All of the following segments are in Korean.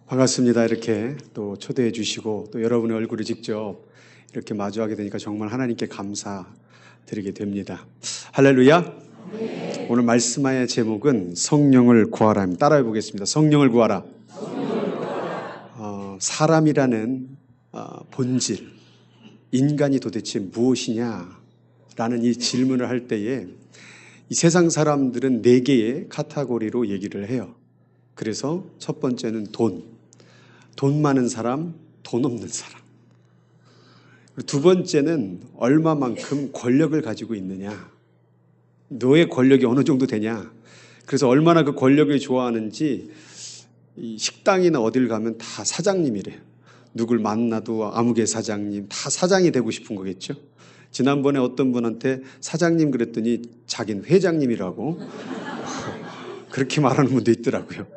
반갑습니다. 이렇게 또 초대해 주시고 또 여러분의 얼굴을 직접 이렇게 마주하게 되니까 정말 하나님께 감사드리게 됩니다. 할렐루야. 네. 오늘 말씀의 제목은 성령을 구하라. 따라해 보겠습니다. 성령을 구하라. 사람이라는 본질, 인간이 도대체 무엇이냐라는 이 질문을 할 때에 이 세상 사람들은 4개의 카테고리로 얘기를 해요. 그래서 첫 번째는 돈 많은 사람, 돈 없는 사람. 두 번째는 얼마만큼 권력을 가지고 있느냐. 너의 권력이 어느 정도 되냐. 그래서 얼마나 그 권력을 좋아하는지 이 식당이나 어딜 가면 다 사장님이래요. 누굴 만나도 아무개 사장님, 다 사장이 되고 싶은 거겠죠. 지난번에 어떤 분한테 사장님 그랬더니 자기는 회장님이라고 그렇게 말하는 분도 있더라고요.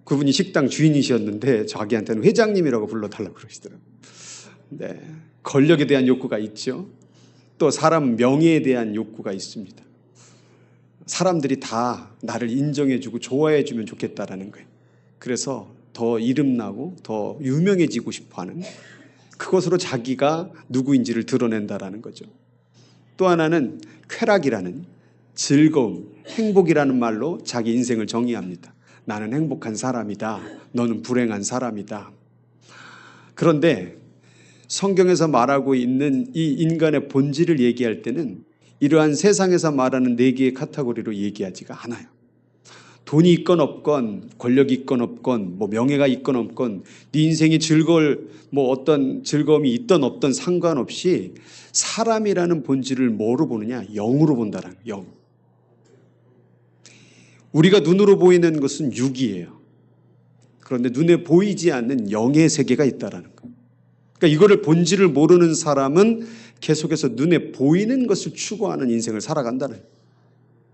그분이 식당 주인이셨는데 자기한테는 회장님이라고 불러달라고 그러시더라고요. 네, 권력에 대한 욕구가 있죠. 또 사람 명예에 대한 욕구가 있습니다. 사람들이 다 나를 인정해주고 좋아해주면 좋겠다라는 거예요. 그래서 더 이름나고 더 유명해지고 싶어하는, 그것으로 자기가 누구인지를 드러낸다라는 거죠. 또 하나는 쾌락이라는, 즐거움, 행복이라는 말로 자기 인생을 정의합니다. 나는 행복한 사람이다. 너는 불행한 사람이다. 그런데 성경에서 말하고 있는 이 인간의 본질을 얘기할 때는 이러한 세상에서 말하는 4개의 카테고리로 얘기하지가 않아요. 돈이 있건 없건, 권력이 있건 없건, 명예가 있건 없건, 네 인생이 어떤 즐거움이 있든 없든 상관없이 사람이라는 본질을 뭐로 보느냐? 영으로 본다라는 거예요. 영. 우리가 눈으로 보이는 것은 육이에요. 그런데 눈에 보이지 않는 영의 세계가 있다라는 거예요. 그러니까 이거를 본질을 모르는 사람은 계속해서 눈에 보이는 것을 추구하는 인생을 살아간다는 거예요.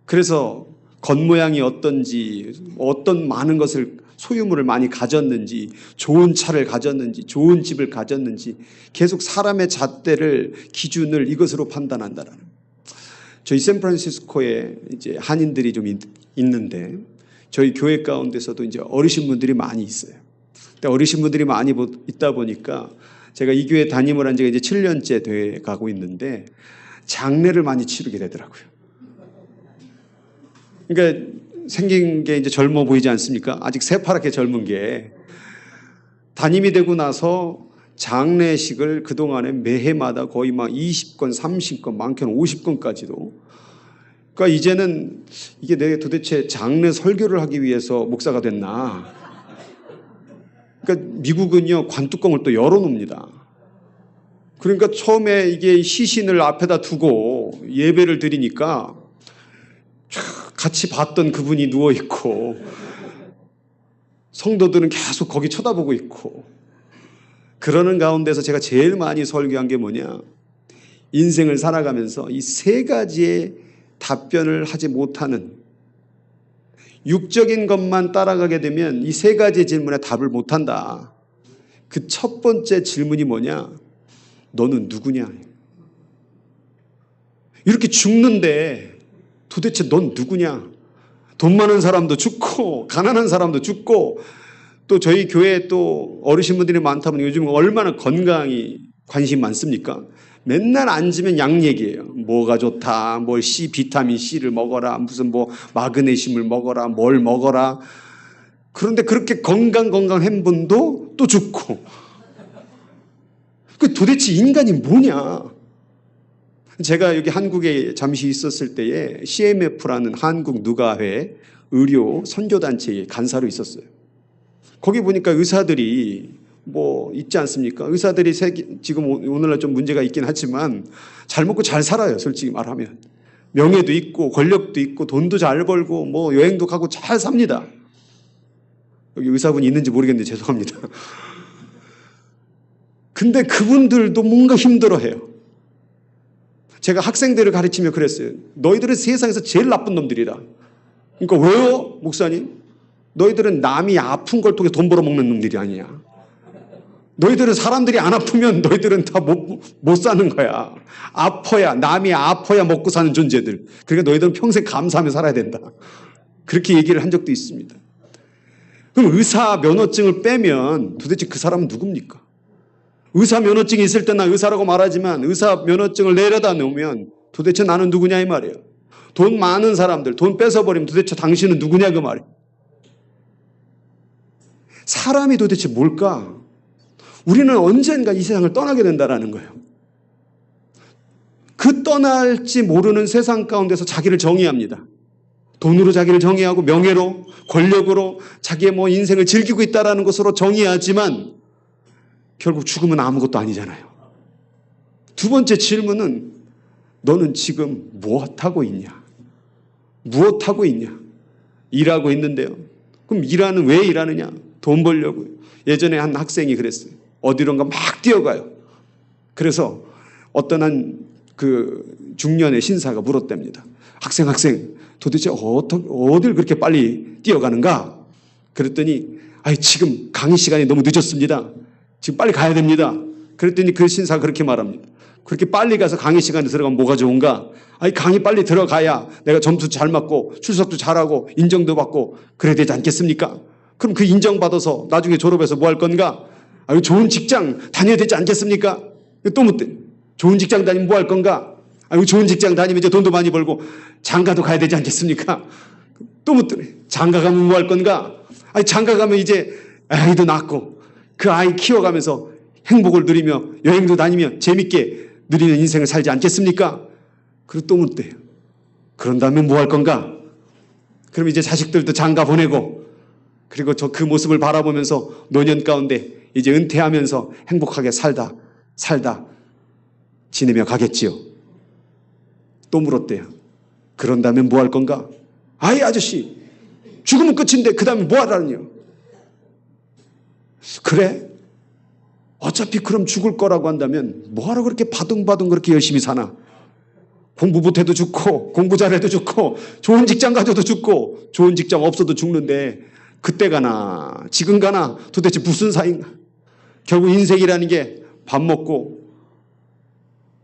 그래서 겉모양이 어떤지, 어떤 많은 것을, 소유물을 많이 가졌는지, 좋은 차를 가졌는지, 좋은 집을 가졌는지 계속 사람의 잣대를, 기준을 이것으로 판단한다라는 거예요. 저희 샌프란시스코에 이제 한인들이 좀 있는데 저희 교회 가운데서도 이제 어르신분들이 많이 있어요. 근데 어르신분들이 많이 있다 보니까 제가 이 교회 담임을 한 지가 이제 7년째 돼 가고 있는데 장례를 많이 치르게 되더라고요. 그러니까 생긴 게 이제 젊어 보이지 않습니까? 아직 새파랗게 젊은 게. 담임이 되고 나서 장례식을 그동안에 매해마다 거의 막 20건, 30건, 많게는 50건까지도. 그러니까 이제는 이게 내가 도대체 장례 설교를 하기 위해서 목사가 됐나. 그러니까 미국은요, 관뚜껑을 또 열어놓습니다. 그러니까 처음에 이게 시신을 앞에다 두고 예배를 드리니까 같이 봤던 그분이 누워있고 성도들은 계속 거기 쳐다보고 있고, 그러는 가운데서 제가 제일 많이 설교한 게 뭐냐, 인생을 살아가면서 이 3가지의 답변을 하지 못하는, 육적인 것만 따라가게 되면 이 3가지의 질문에 답을 못한다. 그 첫 번째 질문이 뭐냐, 너는 누구냐. 이렇게 죽는데 도대체 넌 누구냐. 돈 많은 사람도 죽고 가난한 사람도 죽고, 또 저희 교회에 또 어르신분들이 많다 보니 요즘 얼마나 건강이 관심이 많습니까? 맨날 앉으면 약 얘기예요. 뭐가 좋다, 비타민 C를 먹어라, 무슨 마그네슘을 먹어라, 뭘 먹어라. 그런데 그렇게 건강한 분도 또 죽고. 그 도대체 인간이 뭐냐? 제가 여기 한국에 잠시 있었을 때에 CMF라는 한국 누가회 의료 선교단체의 간사로 있었어요. 거기 보니까 의사들이 있지 않습니까? 의사들이 지금 오늘날 좀 문제가 있긴 하지만 잘 먹고 잘 살아요. 솔직히 말하면. 명예도 있고 권력도 있고 돈도 잘 벌고 여행도 가고 잘 삽니다. 여기 의사분이 있는지 모르겠는데 죄송합니다. 근데 그분들도 뭔가 힘들어해요. 제가 학생들을 가르치며 그랬어요. 너희들은 세상에서 제일 나쁜 놈들이다. 그러니까 왜요? 목사님? 너희들은 남이 아픈 걸 통해 돈 벌어먹는 놈들이 아니야. 너희들은 사람들이 안 아프면 너희들은 다 못 사는 거야. 남이 아파야 먹고 사는 존재들. 그러니까 너희들은 평생 감사하며 살아야 된다. 그렇게 얘기를 한 적도 있습니다. 그럼 의사 면허증을 빼면 도대체 그 사람은 누굽니까? 의사 면허증이 있을 때 나 의사라고 말하지만 의사 면허증을 내려다 놓으면 도대체 나는 누구냐 이 말이에요. 돈 많은 사람들, 돈 뺏어버리면 도대체 당신은 누구냐 그 말이에요. 사람이 도대체 뭘까? 우리는 언젠가 이 세상을 떠나게 된다는 거예요. 그 떠날지 모르는 세상 가운데서 자기를 정의합니다. 돈으로 자기를 정의하고 명예로, 권력으로 자기의 인생을 즐기고 있다는 것으로 정의하지만 결국 죽으면 아무것도 아니잖아요. 두 번째 질문은 너는 지금 무엇하고 있냐? 무엇하고 있냐? 일하고 있는데요. 그럼 왜 일하느냐? 돈 벌려고요. 예전에 한 학생이 그랬어요. 어디론가 막 뛰어가요. 그래서 어떤 중년의 신사가 물었답니다. 학생 도대체 어딜 그렇게 빨리 뛰어가는가? 그랬더니 지금 강의 시간이 너무 늦었습니다. 지금 빨리 가야 됩니다. 그랬더니 그 신사가 그렇게 말합니다. 그렇게 빨리 가서 강의 시간에 들어가면 뭐가 좋은가? 강의 빨리 들어가야 내가 점수 잘 맞고 출석도 잘하고 인정도 받고 그래야 되지 않겠습니까? 그럼 그 인정받아서 나중에 졸업해서 뭐 할 건가? 좋은 직장 다녀야 되지 않겠습니까? 또 묻대. 좋은 직장 다니면 뭐 할 건가? 좋은 직장 다니면 이제 돈도 많이 벌고 장가도 가야 되지 않겠습니까? 또 묻더래. 장가 가면 뭐 할 건가? 장가 가면 이제 아이도 낳고 그 아이 키워가면서 행복을 누리며 여행도 다니며 재밌게 누리는 인생을 살지 않겠습니까? 그리고 또 묻대요. 그런다면 뭐 할 건가? 그럼 이제 자식들도 장가 보내고 그리고 그 모습을 바라보면서 노년 가운데 이제 은퇴하면서 행복하게 살다 지내며 가겠지요. 또 물었대요. 그런다면 뭐 할 건가? 아저씨 죽으면 끝인데 그 다음에 뭐 하라느냐? 그래? 어차피 그럼 죽을 거라고 한다면 뭐하러 그렇게 바둥바둥 그렇게 열심히 사나? 공부 못해도 죽고 공부 잘해도 죽고 좋은 직장 가져도 죽고 좋은 직장 없어도 죽는데 그때 가나 지금 가나 도대체 무슨 사이인가? 결국 인생이라는 게 밥 먹고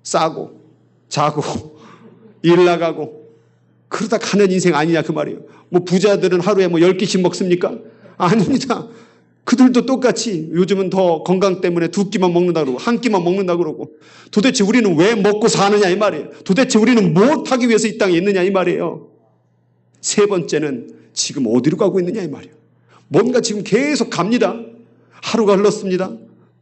싸고 자고 일 나가고 그러다 가는 인생 아니냐 그 말이에요. 부자들은 하루에 10끼씩 먹습니까? 아닙니다. 그들도 똑같이 요즘은 더 건강 때문에 2끼만 먹는다 그러고 1끼만 먹는다 그러고 도대체 우리는 왜 먹고 사느냐 이 말이에요. 도대체 우리는 무엇하기 위해서 이 땅에 있느냐 이 말이에요. 세 번째는 지금 어디로 가고 있느냐 이 말이에요. 뭔가 지금 계속 갑니다. 하루가 흘렀습니다.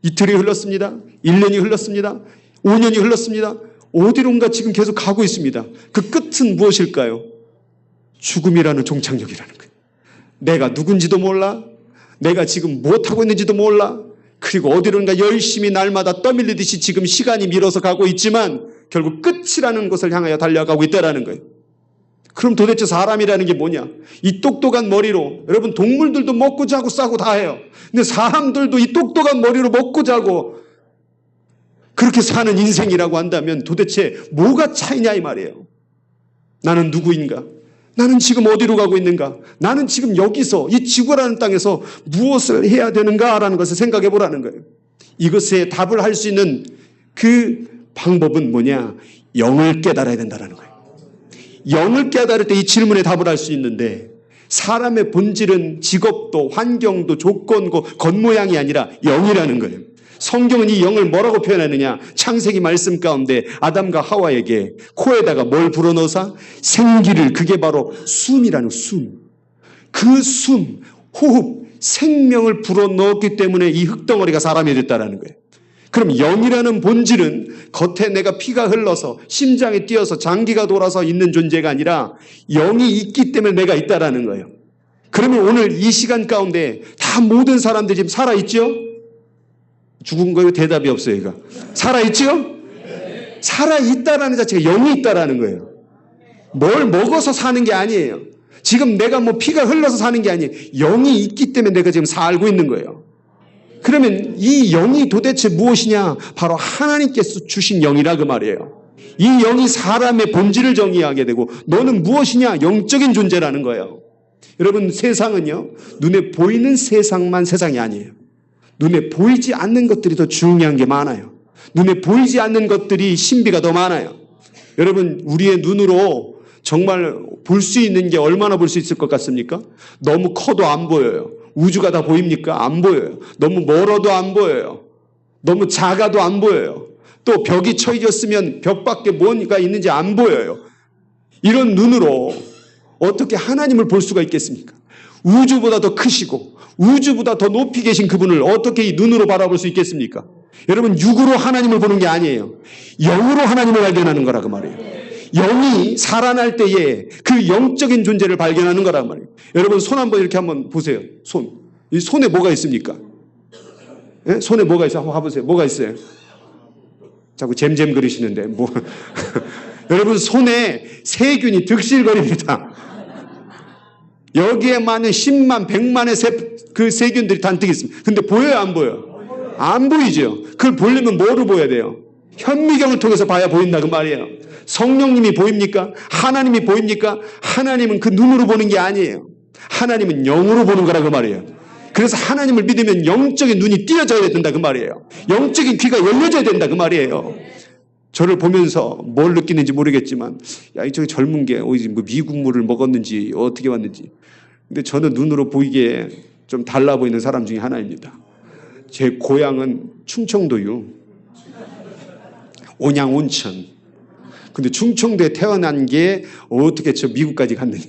이틀이 흘렀습니다. 1년이 흘렀습니다. 5년이 흘렀습니다. 어디론가 지금 계속 가고 있습니다. 그 끝은 무엇일까요? 죽음이라는 종착역이라는 거예요. 내가 누군지도 몰라. 내가 지금 무엇하고 있는지도 몰라. 그리고 어디론가 열심히 날마다 떠밀리듯이 지금 시간이 밀어서 가고 있지만 결국 끝이라는 것을 향하여 달려가고 있다는 거예요. 그럼 도대체 사람이라는 게 뭐냐? 이 똑똑한 머리로 여러분 동물들도 먹고 자고 싸고 다 해요. 근데 사람들도 이 똑똑한 머리로 먹고 자고 그렇게 사는 인생이라고 한다면 도대체 뭐가 차이냐 이 말이에요. 나는 누구인가? 나는 지금 어디로 가고 있는가? 나는 지금 여기서 이 지구라는 땅에서 무엇을 해야 되는가라는 것을 생각해 보라는 거예요. 이것에 답을 할 수 있는 그 방법은 뭐냐? 영을 깨달아야 된다는 거예요. 영을 깨달을 때 이 질문에 답을 할 수 있는데 사람의 본질은 직업도 환경도 조건고 겉모양이 아니라 영이라는 거예요. 성경은 이 영을 뭐라고 표현하느냐? 창세기 말씀 가운데 아담과 하와에게 코에다가 뭘 불어넣어서 생기를 그게 바로 숨이라는 숨. 그 숨, 호흡, 생명을 불어넣었기 때문에 이 흙덩어리가 사람이 됐다라는 거예요. 그럼 영이라는 본질은 겉에 내가 피가 흘러서 심장이 뛰어서 장기가 돌아서 있는 존재가 아니라 영이 있기 때문에 내가 있다라는 거예요. 그러면 오늘 이 시간 가운데 다 모든 사람들이 지금 살아있죠? 죽은 거예요? 대답이 없어요. 이거. 살아있죠? 살아있다라는 자체가 영이 있다라는 거예요. 뭘 먹어서 사는 게 아니에요. 지금 내가 피가 흘러서 사는 게 아니에요. 영이 있기 때문에 내가 지금 살고 있는 거예요. 그러면 이 영이 도대체 무엇이냐? 바로 하나님께서 주신 영이라 그 말이에요. 이 영이 사람의 본질을 정의하게 되고 너는 무엇이냐? 영적인 존재라는 거예요. 여러분 세상은요. 눈에 보이는 세상만 세상이 아니에요. 눈에 보이지 않는 것들이 더 중요한 게 많아요. 눈에 보이지 않는 것들이 신비가 더 많아요. 여러분 우리의 눈으로 정말 볼 수 있는 게 얼마나 볼 수 있을 것 같습니까? 너무 커도 안 보여요. 우주가 다 보입니까? 안 보여요. 너무 멀어도 안 보여요. 너무 작아도 안 보여요. 또 벽이 쳐있었으면 벽 밖에 뭔가 있는지 안 보여요. 이런 눈으로 어떻게 하나님을 볼 수가 있겠습니까? 우주보다 더 크시고 우주보다 더 높이 계신 그분을 어떻게 이 눈으로 바라볼 수 있겠습니까? 여러분, 육으로 하나님을 보는 게 아니에요. 영으로 하나님을 발견하는 거라고 말이에요. 영이 살아날 때에 그 영적인 존재를 발견하는 거란 말이에요. 여러분, 손 한번 이렇게 한번 보세요. 이 손에 뭐가 있습니까? 예? 손에 뭐가 있어요? 한번 봐보세요. 뭐가 있어요? 자꾸 잼잼 그리시는데 뭐. 여러분, 손에 세균이 득실거립니다. 여기에 많은 10만, 100만의 그 세균들이 잔뜩 있습니다. 근데 보여요, 안 보여요? 안 보이죠? 그걸 보려면 뭐로 보여야 돼요? 현미경을 통해서 봐야 보인다 그 말이에요. 성령님이 보입니까? 하나님이 보입니까? 하나님은 그 눈으로 보는 게 아니에요. 하나님은 영으로 보는 거라 그 말이에요. 그래서 하나님을 믿으면 영적인 눈이 띄어져야 된다 그 말이에요. 영적인 귀가 열려져야 된다 그 말이에요. 저를 보면서 뭘 느끼는지 모르겠지만, 야, 이쪽에 젊은 게 어디 뭐 미국물을 먹었는지 어떻게 왔는지. 근데 저는 눈으로 보이기에 좀 달라 보이는 사람 중에 하나입니다. 제 고향은 충청도요. 온양 온천. 근데 충청도에 태어난 게 어떻게 저 미국까지 갔느냐.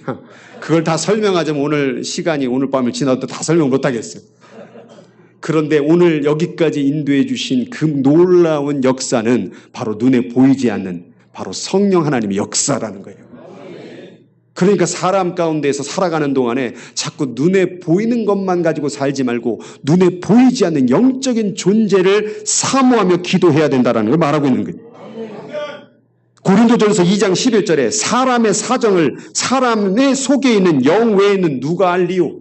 그걸 다 설명하자면 오늘 시간이 오늘 밤을 지나도 다 설명 못 하겠어요. 그런데 오늘 여기까지 인도해 주신 그 놀라운 역사는 바로 눈에 보이지 않는 바로 성령 하나님의 역사라는 거예요. 그러니까 사람 가운데에서 살아가는 동안에 자꾸 눈에 보이는 것만 가지고 살지 말고 눈에 보이지 않는 영적인 존재를 사모하며 기도해야 된다는 걸 말하고 있는 거예요. 고린도전서 2장 11절에 사람의 사정을 사람의 속에 있는 영 외에는 누가 알리요?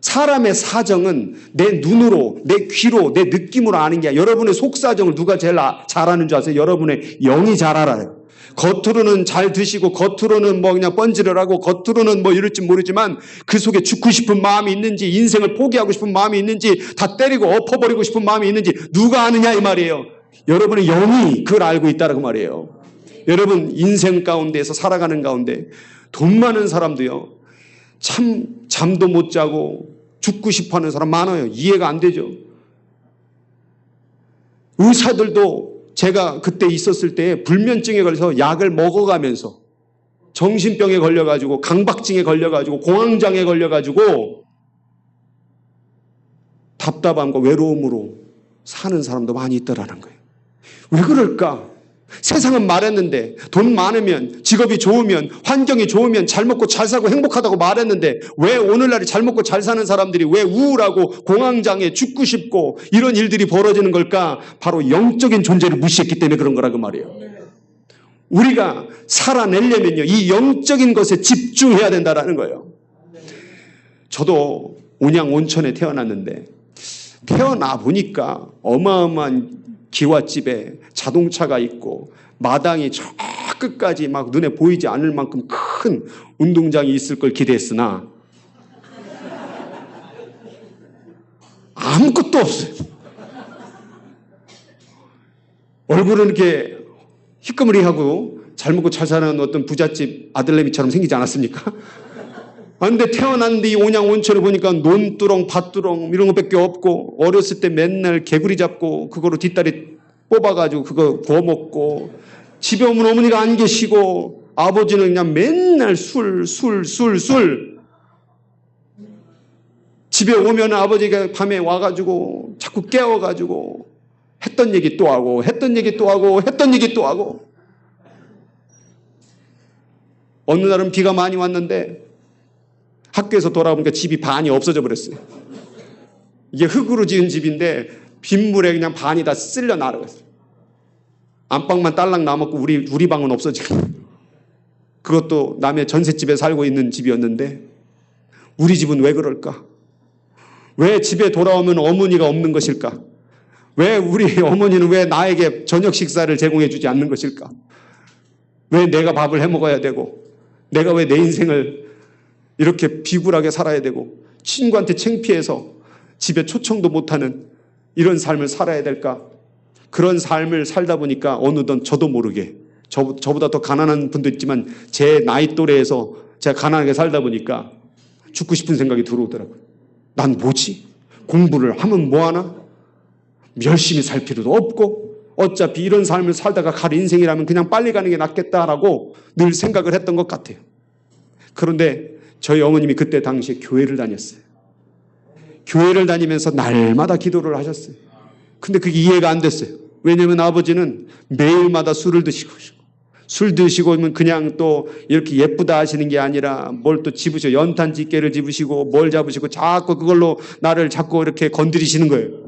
사람의 사정은 내 눈으로, 내 귀로, 내 느낌으로 아는 게 아니라 여러분의 속사정을 누가 제일 잘 아는 줄 아세요? 여러분의 영이 잘 알아요. 겉으로는 잘 드시고 겉으로는 뭐 그냥 뻔질을 하고 겉으로는 뭐 이럴지 모르지만 그 속에 죽고 싶은 마음이 있는지 인생을 포기하고 싶은 마음이 있는지 다 때리고 엎어버리고 싶은 마음이 있는지 누가 아느냐 이 말이에요. 여러분의 영이 그걸 알고 있다라고 말이에요. 여러분, 인생 가운데에서 살아가는 가운데 돈 많은 사람도요, 참 잠도 못 자고 죽고 싶어하는 사람 많아요. 이해가 안 되죠. 의사들도 제가 그때 있었을 때 불면증에 걸려서 약을 먹어가면서 정신병에 걸려가지고 강박증에 걸려가지고 공황장애에 걸려가지고 답답함과 외로움으로 사는 사람도 많이 있더라는 거예요. 왜 그럴까? 세상은 말했는데 돈 많으면 직업이 좋으면 환경이 좋으면 잘 먹고 잘 살고 행복하다고 말했는데 왜 오늘날에 잘 먹고 잘 사는 사람들이 왜 우울하고 공황장애 죽고 싶고 이런 일들이 벌어지는 걸까? 바로 영적인 존재를 무시했기 때문에 그런 거라고 말이에요. 우리가 살아내려면요 이 영적인 것에 집중해야 된다는 거예요. 저도 온양 온천에 태어났는데 태어나 보니까 어마어마한 기와집에 자동차가 있고 마당이 저 끝까지 막 눈에 보이지 않을 만큼 큰 운동장이 있을 걸 기대했으나 아무것도 없어요. 얼굴은 이렇게 희끄무리하고 잘 먹고 잘 사는 어떤 부잣집 아들내미처럼 생기지 않았습니까? 그런데 태어났는데 이 온양 온천을 보니까 논두렁, 밭두렁 이런 것밖에 없고 어렸을 때 맨날 개구리 잡고 그거로 뒷다리 뽑아가지고 그거 구워 먹고 집에 오면 어머니가 안 계시고 아버지는 그냥 맨날 술. 집에 오면 아버지가 밤에 와가지고 자꾸 깨워가지고 했던 얘기 또 하고 했던 얘기 또 하고 했던 얘기 또 하고 어느 날은 비가 많이 왔는데 학교에서 돌아보니까 집이 반이 없어져 버렸어요. 이게 흙으로 지은 집인데 빗물에 그냥 반이 다 쓸려 나가갔어요. 안방만 딸랑 남았고 우리 방은 없어지고 그것도 남의 전셋집에 살고 있는 집이었는데 우리 집은 왜 그럴까? 왜 집에 돌아오면 어머니가 없는 것일까? 왜 우리 어머니는 왜 나에게 저녁 식사를 제공해 주지 않는 것일까? 왜 내가 밥을 해 먹어야 되고 내가 왜 내 인생을 이렇게 비굴하게 살아야 되고 친구한테 창피해서 집에 초청도 못하는 이런 삶을 살아야 될까? 그런 삶을 살다 보니까 어느덧 저도 모르게 저보다 더 가난한 분도 있지만 제 나이 또래에서 제가 가난하게 살다 보니까 죽고 싶은 생각이 들어오더라고요. 난 뭐지? 공부를 하면 뭐하나? 열심히 살 필요도 없고 어차피 이런 삶을 살다가 갈 인생이라면 그냥 빨리 가는 게 낫겠다라고 늘 생각을 했던 것 같아요. 그런데 저희 어머님이 그때 당시에 교회를 다녔어요. 교회를 다니면서 날마다 기도를 하셨어요. 근데 그게 이해가 안 됐어요. 왜냐하면 아버지는 매일마다 술을 드시고 술 드시고 그냥 또 이렇게 예쁘다 하시는 게 아니라 뭘 또 집으셔. 연탄 집게를 집으시고 뭘 잡으시고 자꾸 그걸로 나를 자꾸 이렇게 건드리시는 거예요.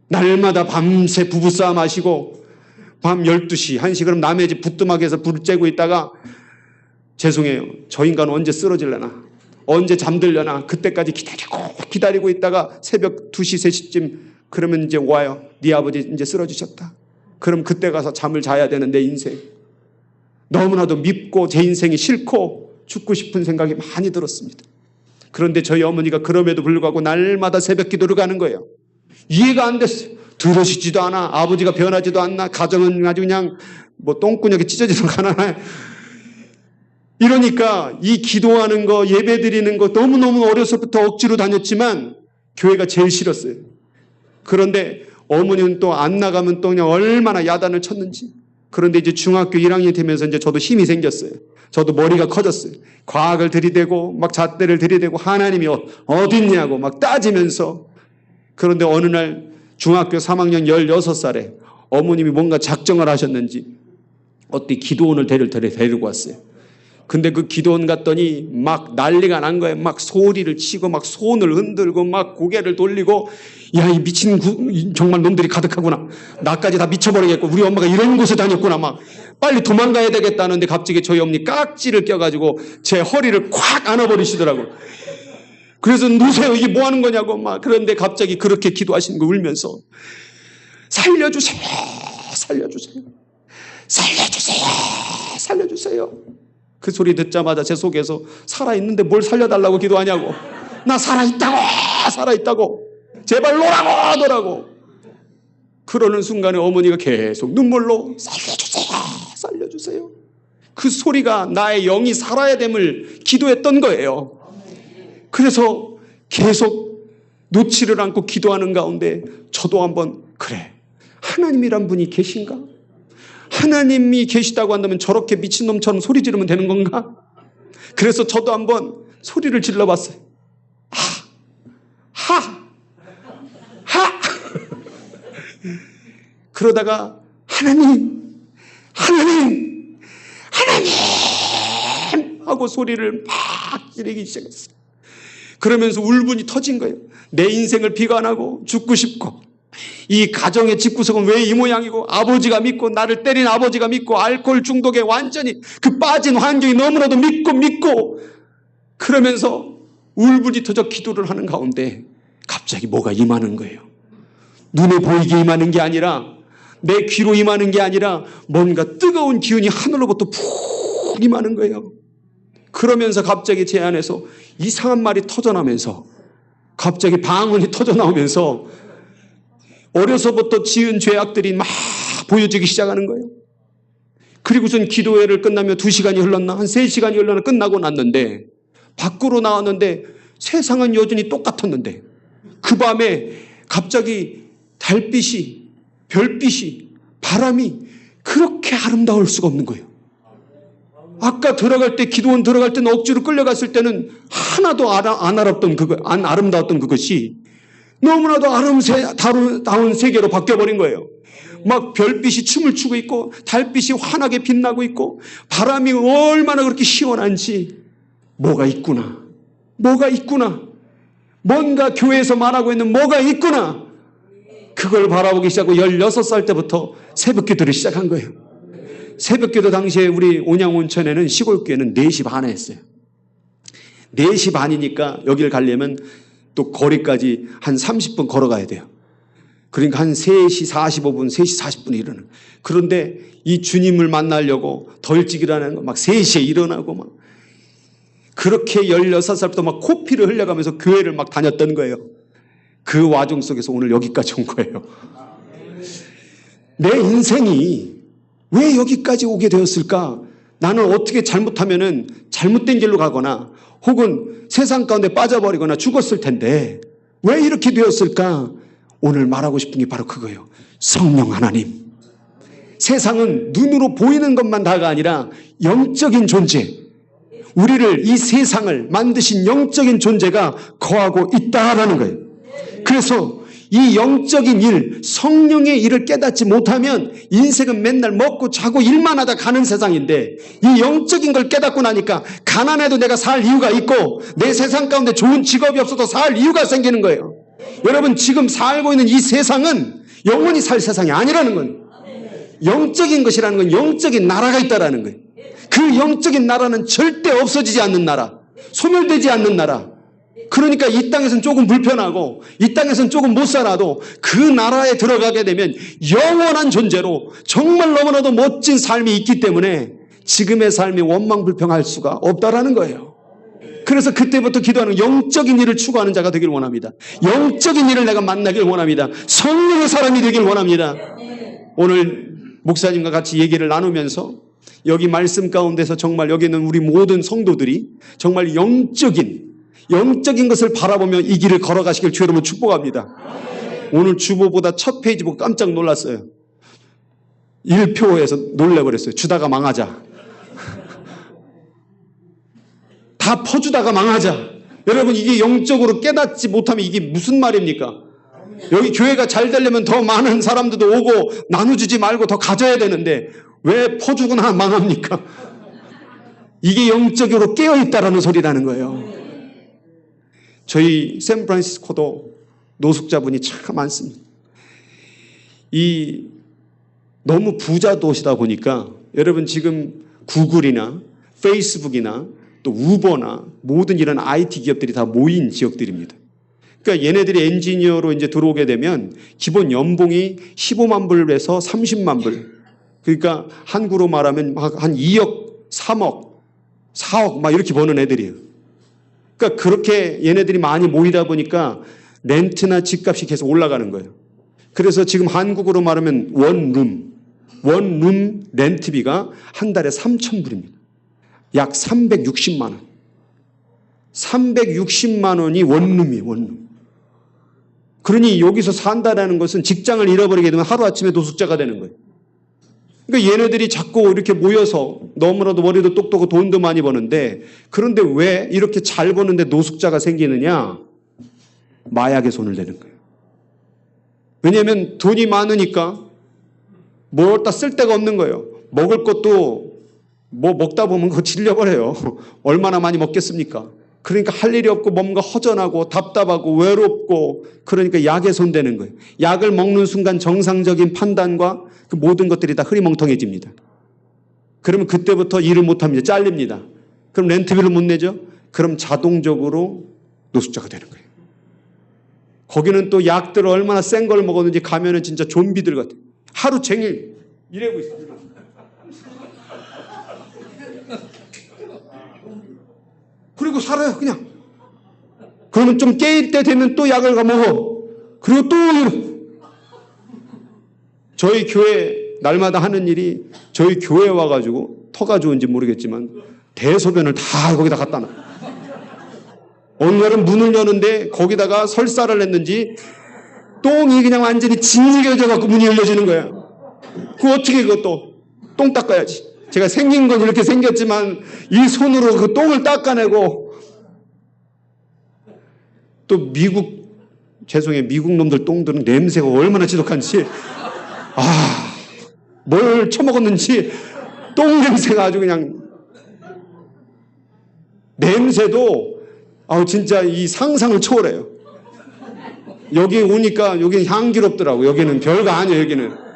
날마다 밤새 부부싸움 하시고 밤 12시, 1시 그럼 남의 집 부뚜막에서 불을 쬐고 있다가 죄송해요. 저 인간 언제 쓰러질려나? 언제 잠들려나? 그때까지 기다리고 있다가 새벽 2시, 3시쯤 그러면 이제 와요. 네 아버지 이제 쓰러지셨다. 그럼 그때 가서 잠을 자야 되는 내 인생. 너무나도 밉고 제 인생이 싫고 죽고 싶은 생각이 많이 들었습니다. 그런데 저희 어머니가 그럼에도 불구하고 날마다 새벽 기도를 가는 거예요. 이해가 안 됐어요. 들으시지도 않아. 아버지가 변하지도 않나. 가정은 아주 그냥 뭐 똥구녕이 찢어지도 가난해. 이러니까 이 기도하는 거, 예배 드리는 거 너무너무 어려서부터 억지로 다녔지만 교회가 제일 싫었어요. 그런데 어머니는 또 안 나가면 또 그냥 얼마나 야단을 쳤는지. 그런데 이제 중학교 1학년이 되면서 이제 저도 힘이 생겼어요. 저도 머리가 커졌어요. 과학을 들이대고 막 잣대를 들이대고 하나님이 어딨냐고 막 따지면서. 그런데 어느 날 중학교 3학년 16살에 어머님이 뭔가 작정을 하셨는지 어디 기도원을 데리고 왔어요. 근데 그 기도원 갔더니 막 난리가 난 거예요. 막 소리를 치고 막 손을 흔들고 막 고개를 돌리고 야, 이 미친 정말 놈들이 가득하구나. 나까지 다 미쳐버리겠고 우리 엄마가 이런 곳에 다녔구나. 막 빨리 도망가야 되겠다는데 갑자기 저희 어머니 깍지를 껴가지고 제 허리를 콱 안아버리시더라고요. 그래서 누세요. 이게 뭐 하는 거냐고 막. 그런데 갑자기 그렇게 기도하시는 거 울면서 살려주세요. 살려주세요. 살려주세요. 살려주세요. 그 소리 듣자마자 제 속에서 살아있는데 뭘 살려달라고 기도하냐고. 나 살아있다고. 살아있다고. 제발 놓으라고. 놓으라고. 그러는 순간에 어머니가 계속 눈물로 살려주세요. 살려주세요. 그 소리가 나의 영이 살아야 됨을 기도했던 거예요. 그래서 계속 놓지를 않고 기도하는 가운데 저도 한번 그래, 하나님이란 분이 계신가? 하나님이 계시다고 한다면 저렇게 미친놈처럼 소리 지르면 되는 건가? 그래서 저도 한번 소리를 질러봤어요. 하! 하! 그러다가 하나님! 하나님! 하나님! 하고 소리를 막 지르기 시작했어요. 그러면서 울분이 터진 거예요. 내 인생을 비관하고 죽고 싶고 이 가정의 집구석은 왜 이 모양이고 아버지가 믿고 나를 때린 아버지가 믿고 알코올 중독에 완전히 그 빠진 환경이 너무나도 믿고 그러면서 울분이 터져 기도를 하는 가운데 갑자기 뭐가 임하는 거예요. 눈에 보이게 임하는 게 아니라 내 귀로 임하는 게 아니라 뭔가 뜨거운 기운이 하늘로부터 푹 임하는 거예요. 그러면서 갑자기 제 안에서 이상한 말이 터져나면서 갑자기 방언이 터져나오면서 어려서부터 지은 죄악들이 막 보여지기 시작하는 거예요. 그리고선 기도회를 끝나면 2시간이 흘렀나 한 3시간이 흘렀나 끝나고 났는데 밖으로 나왔는데 세상은 여전히 똑같았는데 그 밤에 갑자기 달빛이 별빛이 바람이 그렇게 아름다울 수가 없는 거예요. 아까 들어갈 때 기도원 들어갈 때는 억지로 끌려갔을 때는 하나도 안 아름다웠던 그것이 너무나도 아름다운 세계로 바뀌어버린 거예요. 막 별빛이 춤을 추고 있고 달빛이 환하게 빛나고 있고 바람이 얼마나 그렇게 시원한지 뭐가 있구나. 뭐가 있구나. 뭔가 교회에서 말하고 있는 뭐가 있구나. 그걸 바라보기 시작하고 16살 때부터 새벽기도를 시작한 거예요. 새벽기도 당시에 우리 온양온천에는 시골교회는 4시 반에 했어요. 4시 반이니까 여기를 가려면 또 거리까지 한 30분 걸어가야 돼요. 그러니까 한 3시 45분, 3시 40분에 일어나는. 그런데 이 주님을 만나려고 더 일찍 일어나는 거 막 3시에 일어나고 막 그렇게 16살부터 막 코피를 흘려가면서 교회를 막 다녔던 거예요. 그 와중 속에서 오늘 여기까지 온 거예요. 내 인생이 왜 여기까지 오게 되었을까? 나는 어떻게 잘못하면은 잘못된 길로 가거나 혹은 세상 가운데 빠져버리거나 죽었을 텐데 왜 이렇게 되었을까? 오늘 말하고 싶은 게 바로 그거예요. 성령 하나님. 세상은 눈으로 보이는 것만 다가 아니라 영적인 존재, 우리를 이 세상을 만드신 영적인 존재가 거하고 있다라는 거예요. 그래서 이 영적인 일, 성령의 일을 깨닫지 못하면 인생은 맨날 먹고 자고 일만 하다 가는 세상인데 이 영적인 걸 깨닫고 나니까 가난해도 내가 살 이유가 있고 내 세상 가운데 좋은 직업이 없어도 살 이유가 생기는 거예요. 여러분 지금 살고 있는 이 세상은 영원히 살 세상이 아니라는 건 영적인 것이라는 건 영적인 나라가 있다라는 거예요. 그 영적인 나라는 절대 없어지지 않는 나라, 소멸되지 않는 나라. 그러니까 이 땅에서는 조금 불편하고 이 땅에서는 조금 못 살아도 그 나라에 들어가게 되면 영원한 존재로 정말 너무나도 멋진 삶이 있기 때문에 지금의 삶이 원망불평할 수가 없다라는 거예요. 그래서 그때부터 기도하는 영적인 일을 추구하는 자가 되길 원합니다. 영적인 일을 내가 만나길 원합니다. 성령의 사람이 되길 원합니다. 오늘 목사님과 같이 얘기를 나누면서 여기 말씀 가운데서 정말 여기 있는 우리 모든 성도들이 정말 영적인 것을 바라보며 이 길을 걸어가시길 주 여러분 축복합니다. 오늘 주보보다 첫 페이지 보고 깜짝 놀랐어요. 1표에서 놀래버렸어요. 주다가 망하자. 다 퍼주다가 망하자. 여러분 이게 영적으로 깨닫지 못하면 이게 무슨 말입니까? 여기 교회가 잘 되려면 더 많은 사람들도 오고 나눠주지 말고 더 가져야 되는데 왜 퍼주거나 망합니까? 이게 영적으로 깨어있다라는 소리라는 거예요. 저희 샌프란시스코도 노숙자분이 참 많습니다. 너무 부자 도시다 보니까 여러분 지금 구글이나 페이스북이나 또 우버나 모든 이런 IT 기업들이 다 모인 지역들입니다. 그러니까 얘네들이 엔지니어로 이제 들어오게 되면 기본 연봉이 15만 불에서 30만 불. 그러니까 한국으로 말하면 한 2억, 3억, 4억 막 이렇게 버는 애들이에요. 그러니까 그렇게 얘네들이 많이 모이다 보니까 렌트나 집값이 계속 올라가는 거예요. 그래서 지금 한국으로 말하면 원룸 렌트비가 한 달에 3,000불입니다. 약 360만 원. 360만 원이 원룸이에요, 원룸. 그러니 여기서 산다라는 것은 직장을 잃어버리게 되면 하루아침에 노숙자가 되는 거예요. 그러니까 얘네들이 자꾸 이렇게 모여서 너무나도 머리도 똑똑하고 돈도 많이 버는데 그런데 왜 이렇게 잘 버는데 노숙자가 생기느냐? 마약에 손을 대는 거예요. 왜냐하면 돈이 많으니까 뭘 다 쓸 데가 없는 거예요. 먹을 것도 뭐 먹다 보면 그거 질려버려요. 얼마나 많이 먹겠습니까? 그러니까 할 일이 없고 뭔가 허전하고 답답하고 외롭고 그러니까 약에 손대는 거예요. 약을 먹는 순간 정상적인 판단과 그 모든 것들이 다 흐리멍텅해집니다. 그러면 그때부터 일을 못합니다. 잘립니다. 그럼 렌트비를 못 내죠? 그럼 자동적으로 노숙자가 되는 거예요. 거기는 또 약들을 얼마나 센 걸 먹었는지 가면은 진짜 좀비들 같아요. 하루 종일 일하고 있습니다. 그리고 살아요, 그냥. 그러면 좀 깨일 때 되면 또 약을 가 먹어. 그리고 또 저희 교회 날마다 하는 일이 저희 교회 와가지고 터가 좋은지 모르겠지만 대소변을 다 거기다 갖다 놔. 어느 날은 문을 여는데 거기다가 설사를 했는지 똥이 그냥 완전히 징겨져갖고 문이 열려지는 거야. 그거 어떻게 그것도 똥 닦아야지. 제가 생긴 건 이렇게 생겼지만 이 손으로 그 똥을 닦아내고 또 미국 놈들 똥들은 냄새가 얼마나 지독한지 뭘 처먹었는지 똥 냄새가 아주 그냥 냄새도 진짜 이 상상을 초월해요. 여기 오니까 여기는 향기롭더라고. 여기는 별거 아니에요. 여기는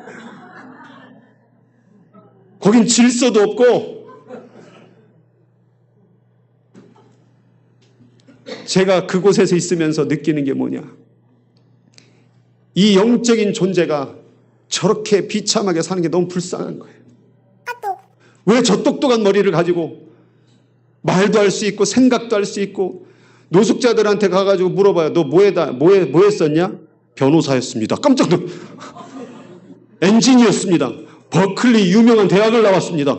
거긴 질서도 없고 제가 그곳에서 있으면서 느끼는 게 뭐냐. 이 영적인 존재가 저렇게 비참하게 사는 게 너무 불쌍한 거예요. 왜 저 똑똑한 머리를 가지고 말도 할 수 있고 생각도 할 수 있고 노숙자들한테 가가지고 물어봐요. 너 뭐 했었냐? 변호사였습니다. 깜짝 놀라. 엔지니어였습니다. 버클리 유명한 대학을 나왔습니다.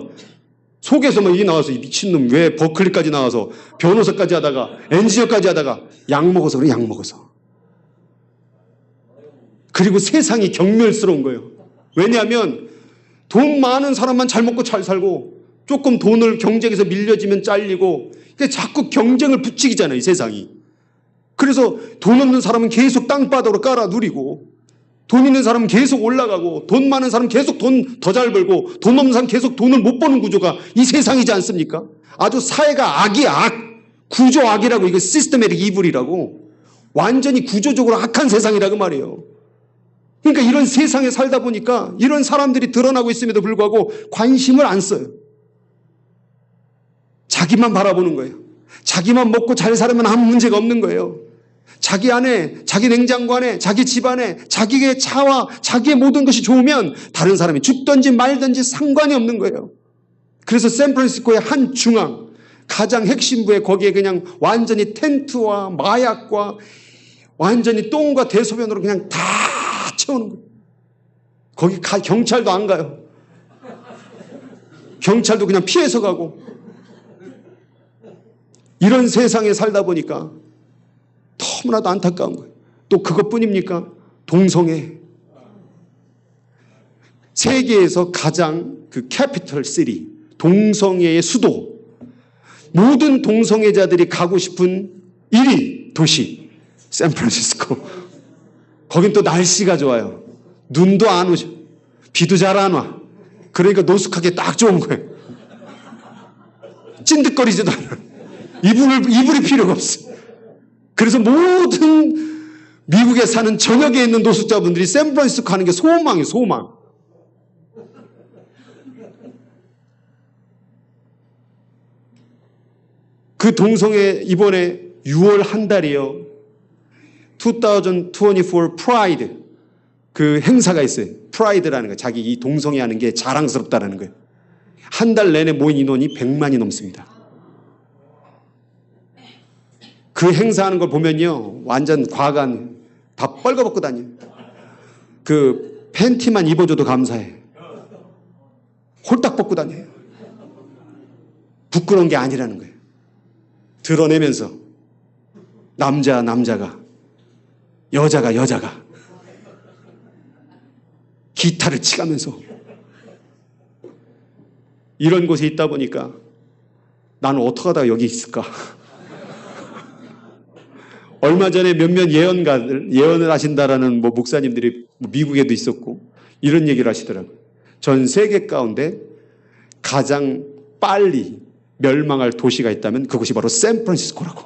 속에서 막 이 나와서 이 미친놈 왜 버클리까지 나와서 변호사까지 하다가 엔지니어까지 하다가 약 먹어서 그래, 약 먹어서. 그리고 세상이 경멸스러운 거예요. 왜냐하면 돈 많은 사람만 잘 먹고 잘 살고 조금 돈을 경쟁에서 밀려지면 잘리고 그러니까 자꾸 경쟁을 부추기잖아요, 이 세상이. 그래서 돈 없는 사람은 계속 땅바닥으로 깔아 누리고 돈 있는 사람은 계속 올라가고 돈 많은 사람은 계속 돈 더 잘 벌고 돈 없는 사람은 계속 돈을 못 버는 구조가 이 세상이지 않습니까? 아주 사회가 악이야, 악. 구조 악이라고. 이거 시스테메틱 이블이라고. 완전히 구조적으로 악한 세상이라고 말이에요. 그러니까 이런 세상에 살다 보니까 이런 사람들이 드러나고 있음에도 불구하고 관심을 안 써요. 자기만 바라보는 거예요. 자기만 먹고 잘 살면 아무 문제가 없는 거예요. 자기 안에, 자기 냉장고 안에, 자기 집 안에, 자기의 차와 자기의 모든 것이 좋으면 다른 사람이 죽든지 말든지 상관이 없는 거예요. 그래서 샌프란시스코의 한 중앙, 가장 핵심부에 거기에 그냥 완전히 텐트와 마약과 완전히 똥과 대소변으로 그냥 다 채우는 거예요. 거기 경찰도 안 가요. 경찰도 그냥 피해서 가고. 이런 세상에 살다 보니까 너무나도 안타까운 거예요. 또 그것뿐입니까? 동성애. 세계에서 가장 그 캐피털 시티, 동성애의 수도. 모든 동성애자들이 가고 싶은 1위 도시, 샌프란시스코. 거긴 또 날씨가 좋아요. 눈도 안 오죠. 비도 잘 안 와. 그러니까 노숙하기 딱 좋은 거예요. 찐득거리지도 않아. 이불이 필요가 없어. 그래서 모든 미국에 사는 전역에 있는 노숙자분들이 샌프란시스코 가는 게 소망이에요, 소망. 그 동성애 이번에 6월 한 달이요. 2024 프라이드 그 행사가 있어요. 프라이드라는 거, 자기 이 동성애 하는 게 자랑스럽다라는 거예요. 한 달 내내 모인 인원이 100만이 넘습니다. 그 행사하는 걸 보면요, 완전 과간 다 뻘거벗고 다녀요. 그 팬티만 입어줘도 감사해. 홀딱 벗고 다녀요. 부끄러운 게 아니라는 거예요. 드러내면서 남자가 여자가 기타를 치가면서 이런 곳에 있다 보니까 나는 어떻게 하다가 여기 있을까? 얼마 전에 몇몇 예언을 하신다라는 목사님들이 미국에도 있었고 이런 얘기를 하시더라고요. 전 세계 가운데 가장 빨리 멸망할 도시가 있다면 그곳이 바로 샌프란시스코라고.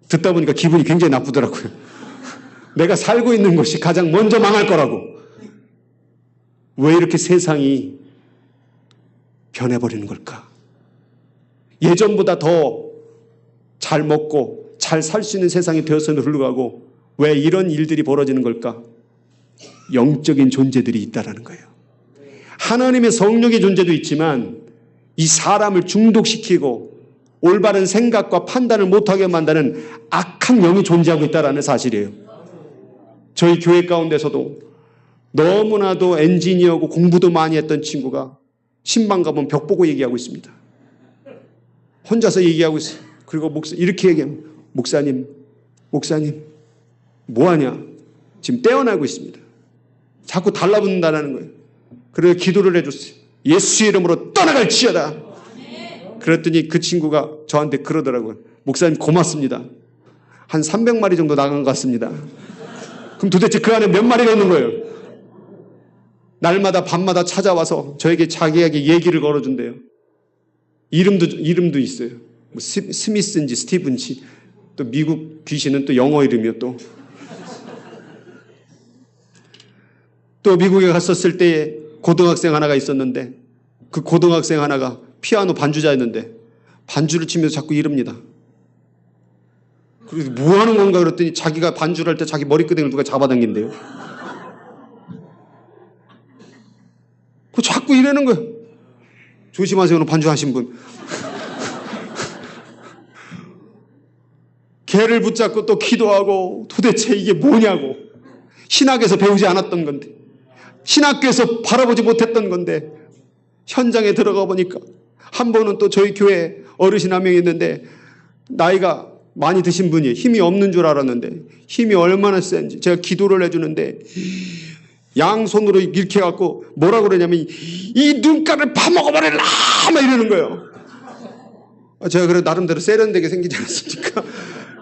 듣다 보니까 기분이 굉장히 나쁘더라고요. 내가 살고 있는 곳이 가장 먼저 망할 거라고. 왜 이렇게 세상이 변해버리는 걸까? 예전보다 더 잘 먹고 잘 살 수 있는 세상이 되었음에도 불구하고 왜 이런 일들이 벌어지는 걸까? 영적인 존재들이 있다라는 거예요. 하나님의 성령의 존재도 있지만 이 사람을 중독시키고 올바른 생각과 판단을 못하게 만드는 악한 영이 존재하고 있다는 사실이에요. 저희 교회 가운데서도 너무나도 엔지니어고 공부도 많이 했던 친구가 신방 가면 벽 보고 얘기하고 있습니다. 혼자서 얘기하고 있어요. 그리고 이렇게 얘기하면 목사님 뭐하냐? 지금 떼어나고 있습니다. 자꾸 달라붙는다는 거예요. 그래서 기도를 해줬어요. 예수의 이름으로 떠나갈지어다. 그랬더니 그 친구가 저한테 그러더라고요. 목사님 고맙습니다. 한 300마리 정도 나간 것 같습니다. 그럼 도대체 그 안에 몇 마리가 있는 거예요? 날마다 밤마다 찾아와서 저에게 자기에게 얘기를 걸어준대요. 이름도 있어요. 뭐 스미스인지 스티븐지, 또 미국 귀신은 또 영어 이름이요. 또 미국에 갔었을 때 고등학생 하나가 있었는데 그 고등학생 하나가 피아노 반주자였는데 반주를 치면서 자꾸 이릅니다. 그래서 뭐 하는 건가 그랬더니 자기가 반주를 할 때 자기 머리끄댕이를 누가 잡아당긴대요. 그 자꾸 이러는 거예요. 조심하세요, 오늘 반주하신 분. 개를 붙잡고 또 기도하고 도대체 이게 뭐냐고. 신학에서 배우지 않았던 건데, 신학교에서 바라보지 못했던 건데 현장에 들어가 보니까 한 번은 또 저희 교회 어르신 한 명 있는데 나이가 많이 드신 분이 힘이 없는 줄 알았는데 힘이 얼마나 센지 제가 기도를 해주는데 양손으로 이렇게 해갖고 뭐라고 그러냐면 이 눈가를 파먹어버릴라 막 이러는 거예요. 제가 그래 나름대로 세련되게 생기지 않습니까?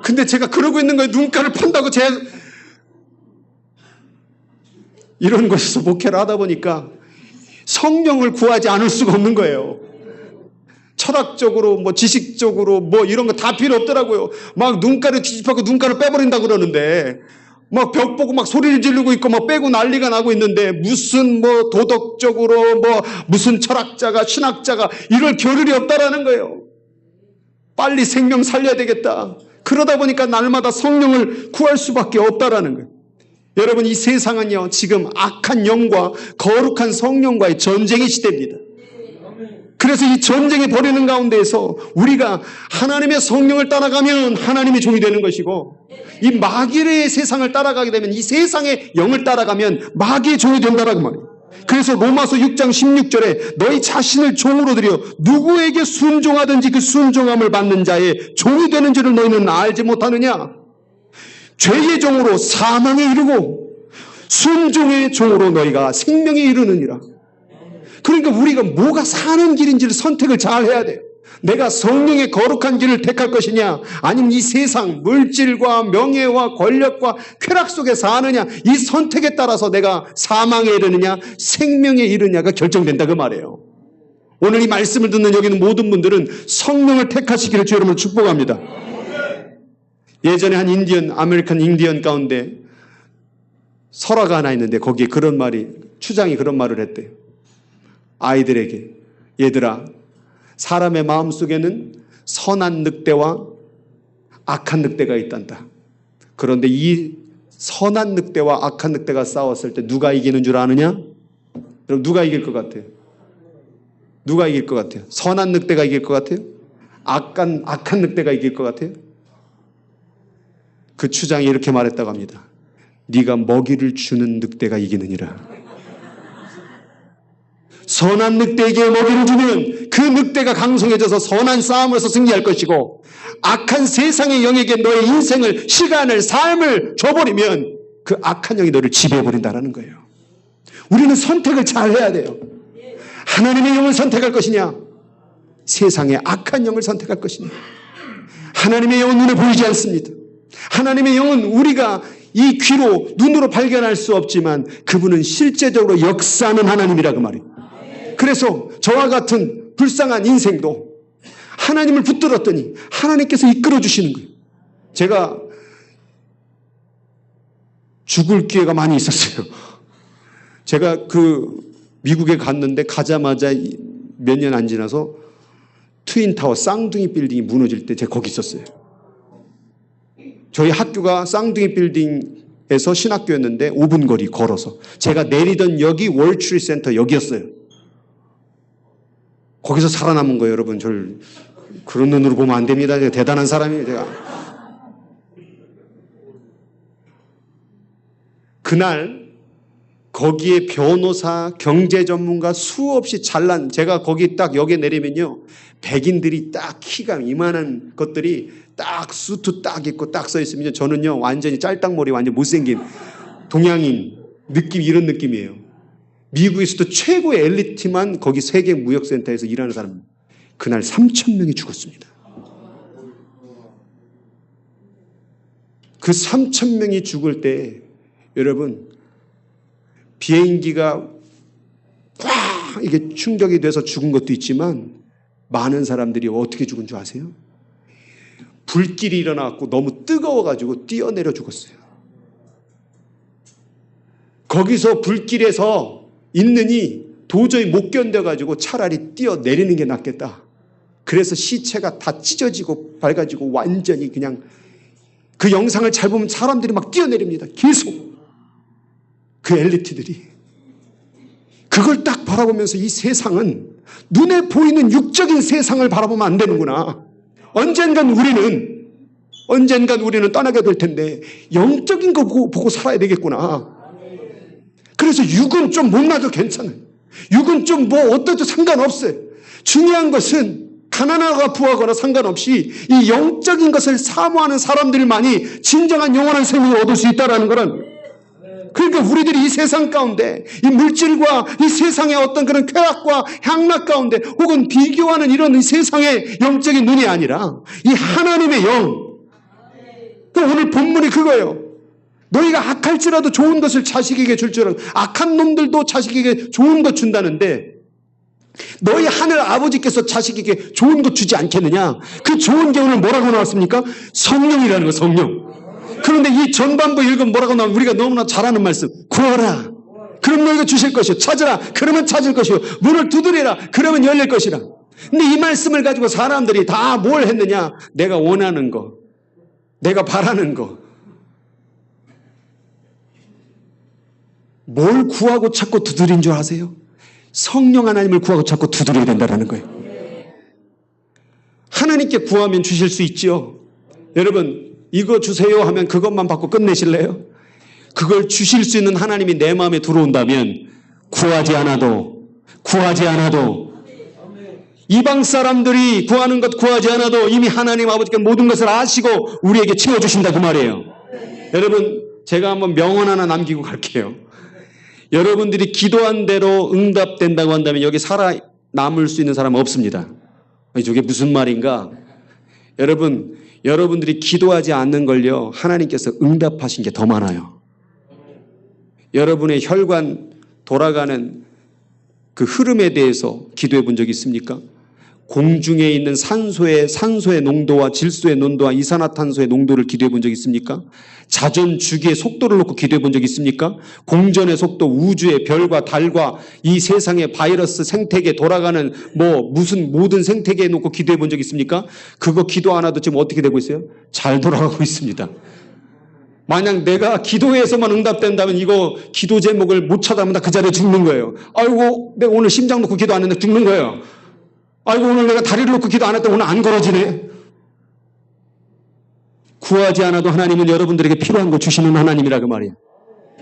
근데 제가 그러고 있는 거예요. 눈가를 판다고 이런 곳에서 목회를 하다 보니까 성령을 구하지 않을 수가 없는 거예요. 철학적으로 뭐 지식적으로 뭐 이런 거 다 필요 없더라고요. 막 눈가를 뒤집하고 눈가를 빼버린다고 그러는데 막 벽 보고 막 소리를 지르고 있고 막 빼고 난리가 나고 있는데 무슨 뭐 도덕적으로 뭐 무슨 철학자가 신학자가 이럴 겨를이 없다라는 거예요. 빨리 생명 살려야 되겠다. 그러다 보니까 날마다 성령을 구할 수밖에 없다라는 거예요. 여러분 이 세상은요 지금 악한 영과 거룩한 성령과의 전쟁의 시대입니다. 그래서 이 전쟁이 벌이는 가운데에서 우리가 하나님의 성령을 따라가면 하나님의 종이 되는 것이고 이 마귀의 세상을 따라가게 되면 이 세상의 영을 따라가면 마귀의 종이 된다라고 말이에요. 그래서 로마서 6장 16절에 너희 자신을 종으로 들여 누구에게 순종하든지 그 순종함을 받는 자의 종이 되는 줄을 너희는 알지 못하느냐. 죄의 종으로 사망에 이르고 순종의 종으로 너희가 생명에 이르느니라. 그러니까 우리가 뭐가 사는 길인지를 선택을 잘 해야 돼요. 내가 성령의 거룩한 길을 택할 것이냐 아니면 이 세상 물질과 명예와 권력과 쾌락 속에 사느냐 이 선택에 따라서 내가 사망에 이르느냐 생명에 이르느냐가 결정된다 그 말이에요. 오늘 이 말씀을 듣는 여기 있는 모든 분들은 성령을 택하시기를 주 여러분을 축복합니다. 예전에 한 아메리칸 인디언 가운데 설화가 하나 있는데 거기에 그런 말이 추장이 그런 말을 했대요. 아이들에게 얘들아 사람의 마음속에는 선한 늑대와 악한 늑대가 있단다. 그런데 이 선한 늑대와 악한 늑대가 싸웠을 때 누가 이기는 줄 아느냐? 그럼 누가 이길 것 같아요? 누가 이길 것 같아요? 선한 늑대가 이길 것 같아요? 악한 늑대가 이길 것 같아요? 그 추장이 이렇게 말했다고 합니다. 네가 먹이를 주는 늑대가 이기느니라. 선한 늑대에게 먹이를 주면 그 늑대가 강성해져서 선한 싸움에서 승리할 것이고 악한 세상의 영에게 너의 인생을 시간을 삶을 줘버리면 그 악한 영이 너를 지배해버린다는 거예요. 우리는 선택을 잘 해야 돼요. 하나님의 영을 선택할 것이냐 세상의 악한 영을 선택할 것이냐. 하나님의 영은 눈에 보이지 않습니다. 하나님의 영은 우리가 이 귀로 눈으로 발견할 수 없지만 그분은 실제적으로 역사하는 하나님이라 그 말이에요. 그래서 저와 같은 불쌍한 인생도 하나님을 붙들었더니 하나님께서 이끌어 주시는 거예요. 제가 죽을 기회가 많이 있었어요. 제가 미국에 갔는데 가자마자 몇 년 안 지나서 트윈타워 쌍둥이 빌딩이 무너질 때 제가 거기 있었어요. 저희 학교가 쌍둥이 빌딩에서 신학교였는데 5분 거리 걸어서 제가 내리던 역이 월트리트 센터 역이었어요. 거기서 살아남은 거예요. 여러분 저를 그런 눈으로 보면 안 됩니다. 제가 대단한 사람이에요. 제가 그날 거기에 변호사, 경제 전문가 수없이 잘난 제가 거기 딱 역에 내리면요 백인들이 딱 키가 이만한 것들이 딱 수트 딱 입고 딱 서 있으면 저는요 완전히 짤딱머리 완전 못생긴 동양인 느낌 이런 느낌이에요. 미국에서도 최고의 엘리트만 거기 세계 무역센터에서 일하는 사람 그날 3,000명이 죽었습니다. 그 3,000명이 죽을 때 여러분 비행기가 꽉 이게 충격이 돼서 죽은 것도 있지만 많은 사람들이 어떻게 죽은 줄 아세요? 불길이 일어나고 너무 뜨거워가지고 뛰어내려 죽었어요. 거기서 불길에서 있느니 도저히 못 견뎌가지고 차라리 뛰어내리는 게 낫겠다. 그래서 시체가 다 찢어지고 밝아지고 완전히 그냥 그 영상을 잘 보면 사람들이 막 뛰어내립니다. 계속. 그 엘리트들이. 그걸 딱 바라보면서 이 세상은 눈에 보이는 육적인 세상을 바라보면 안 되는구나. 언젠간 우리는 떠나게 될 텐데 영적인 거 보고 살아야 되겠구나. 그래서 육은 좀 못나도 괜찮아요. 육은 좀 뭐 어떠도 상관없어요. 중요한 것은 가난하거나 부하거나 상관없이 이 영적인 것을 사모하는 사람들만이 진정한 영원한 생명을 얻을 수 있다는 거는, 그러니까 우리들이 이 세상 가운데 이 물질과 이 세상의 어떤 그런 쾌락과 향락 가운데 혹은 비교하는 이런 이 세상의 영적인 눈이 아니라 이 하나님의 영. 그러니까 오늘 본문이 그거예요. 너희가 악할지라도 좋은 것을 자식에게 줄 줄 알고, 악한 놈들도 자식에게 좋은 것 준다는데 너희 하늘 아버지께서 자식에게 좋은 것 주지 않겠느냐? 그 좋은 게 오늘 뭐라고 나왔습니까? 성령이라는 거, 성령. 그런데 이 전반부 읽으면 뭐라고 나오면 우리가 너무나 잘 아는 말씀. 구하라. 그럼 너희가 주실 것이요. 찾으라. 그러면 찾을 것이요. 문을 두드리라. 그러면 열릴 것이라. 근데 이 말씀을 가지고 사람들이 다 뭘 했느냐? 내가 원하는 거. 내가 바라는 거. 뭘 구하고 찾고 두드린 줄 아세요? 성령 하나님을 구하고 찾고 두드려야 된다는 거예요. 하나님께 구하면 주실 수 있죠. 여러분, 이거 주세요 하면 그것만 받고 끝내실래요? 그걸 주실 수 있는 하나님이 내 마음에 들어온다면 구하지 않아도 이방 사람들이 구하는 것 구하지 않아도 이미 하나님 아버지께 모든 것을 아시고 우리에게 채워주신다 그 말이에요. 여러분, 제가 한번 명언 하나 남기고 갈게요. 여러분들이 기도한 대로 응답된다고 한다면 여기 살아남을 수 있는 사람은 없습니다. 저게 무슨 말인가? 여러분들이 기도하지 않는 걸요, 하나님께서 응답하신 게 더 많아요. 여러분의 혈관 돌아가는 그 흐름에 대해서 기도해 본 적이 있습니까? 공중에 있는 산소의 농도와 질소의 농도와 이산화탄소의 농도를 기도해 본 적이 있습니까? 자전 주기의 속도를 놓고 기도해 본 적이 있습니까? 공전의 속도, 우주의 별과 달과 이 세상의 바이러스 생태계 돌아가는 무슨 모든 생태계에 놓고 기도해 본 적이 있습니까? 그거 기도 안 해도 지금 어떻게 되고 있어요? 잘 돌아가고 있습니다. 만약 내가 기도에서만 응답된다면 이거 기도 제목을 못 찾아면 나 그 자리에 죽는 거예요. 아이고, 내가 오늘 심장 놓고 기도 안 했는데 죽는 거예요. 아이고, 오늘 내가 다리를 놓고 기도 안 했다 오늘 안 걸어지네. 구하지 않아도 하나님은 여러분들에게 필요한 거 주시는 하나님이라 그 말이에요.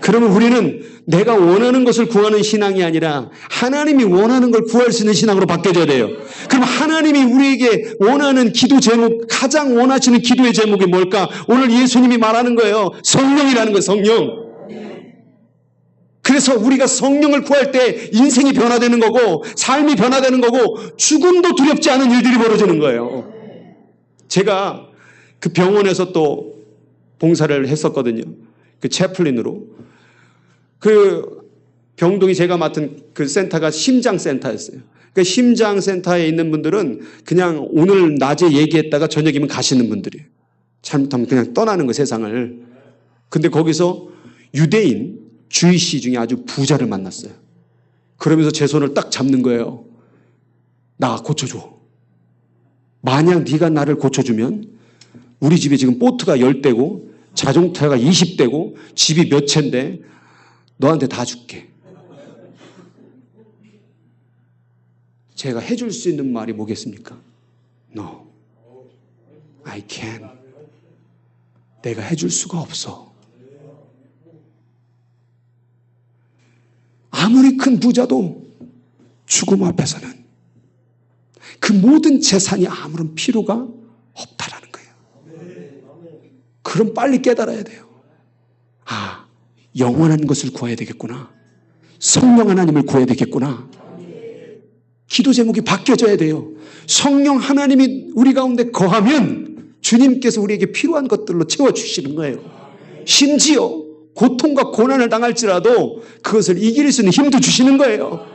그러면 우리는 내가 원하는 것을 구하는 신앙이 아니라 하나님이 원하는 걸 구할 수 있는 신앙으로 바뀌어져야 돼요. 그럼 하나님이 우리에게 원하는 기도 제목, 가장 원하시는 기도의 제목이 뭘까? 오늘 예수님이 말하는 거예요. 성령이라는 거예요. 성령. 그래서 우리가 성령을 구할 때 인생이 변화되는 거고 삶이 변화되는 거고 죽음도 두렵지 않은 일들이 벌어지는 거예요. 제가 그 병원에서 또 봉사를 했었거든요. 그 채플린으로. 그 병동이 제가 맡은 그 센터가 심장센터였어요. 그 심장센터에 있는 분들은 그냥 오늘 낮에 얘기했다가 저녁이면 가시는 분들이에요. 잘못하면 그냥 떠나는 거 세상을. 근데 거기서 유대인 주이시 중에 아주 부자를 만났어요. 그러면서 제 손을 딱 잡는 거예요. 나 고쳐줘. 만약 네가 나를 고쳐주면 우리 집에 지금 보트가 10대고 자동차가 20대고 집이 몇 채인데 너한테 다 줄게. 제가 해줄 수 있는 말이 뭐겠습니까? No, I can't. 내가 해줄 수가 없어. 아무리 큰 부자도 죽음 앞에서는 그 모든 재산이 아무런 필요가 없다라는 거예요. 그럼 빨리 깨달아야 돼요. 아, 영원한 것을 구해야 되겠구나. 성령 하나님을 구해야 되겠구나. 기도 제목이 바뀌어져야 돼요. 성령 하나님이 우리 가운데 거하면 주님께서 우리에게 필요한 것들로 채워주시는 거예요. 심지어 고통과 고난을 당할지라도 그것을 이길 수 있는 힘도 주시는 거예요.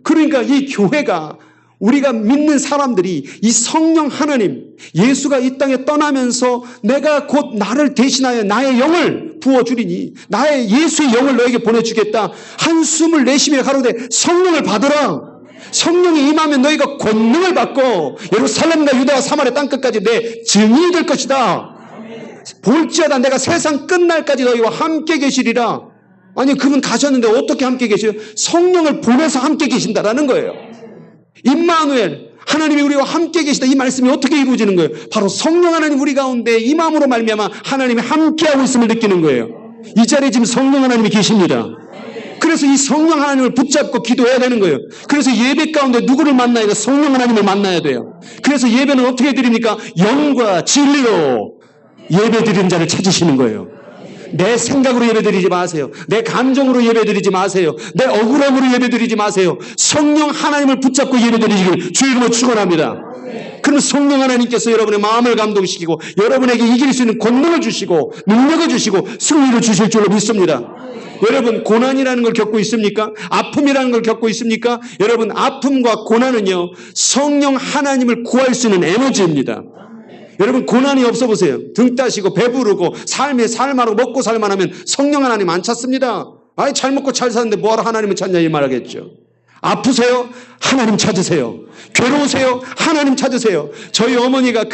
그러니까 이 교회가, 우리가 믿는 사람들이 이 성령 하나님, 예수가 이 땅에 떠나면서 내가 곧 나를 대신하여 나의 영을 부어주리니 나의 예수의 영을 너에게 보내주겠다. 한숨을 내쉬며 가로되 성령을 받으라. 성령이 임하면 너희가 권능을 받고 예루살렘과 유다와 사마리아 땅끝까지 내 증인이 될 것이다. 볼지어다 내가 세상 끝날까지 너희와 함께 계시리라. 아니, 그분 가셨는데 어떻게 함께 계셔요? 성령을 보내서 함께 계신다라는 거예요. 임마누엘, 하나님이 우리와 함께 계시다. 이 말씀이 어떻게 이루어지는 거예요? 바로 성령 하나님 우리 가운데 임함으로 말미암아 하나님이 함께하고 있음을 느끼는 거예요. 이 자리에 지금 성령 하나님이 계십니다. 그래서 그래서 이 성령 하나님을 붙잡고 기도해야 되는 거예요. 그래서 예배 가운데 누구를 만나야 돼? 성령 하나님을 만나야 돼요. 그래서 예배는 어떻게 드립니까? 영과 진리로 예배 드리는 자를 찾으시는 거예요. 내 생각으로 예배드리지 마세요. 내 감정으로 예배드리지 마세요. 내 억울함으로 예배드리지 마세요. 성령 하나님을 붙잡고 예배드리기를 주의 이름으로 축원합니다. 그럼 성령 하나님께서 여러분의 마음을 감동시키고 여러분에게 이길 수 있는 권능을 주시고 능력을 주시고 승리를 주실 줄로 믿습니다. 여러분 고난이라는 걸 겪고 있습니까? 아픔이라는 걸 겪고 있습니까? 여러분 아픔과 고난은요 성령 하나님을 구할 수 있는 에너지입니다. 여러분 고난이 없어 보세요. 등 따시고 배부르고 삶에 살만하고 먹고 살만하면 성령 하나님 안 찾습니다. 아니 잘 먹고 잘 사는데 뭐하러 하나님을 찾냐 이 말하겠죠. 아프세요? 하나님 찾으세요. 괴로우세요? 하나님 찾으세요. 저희 어머니가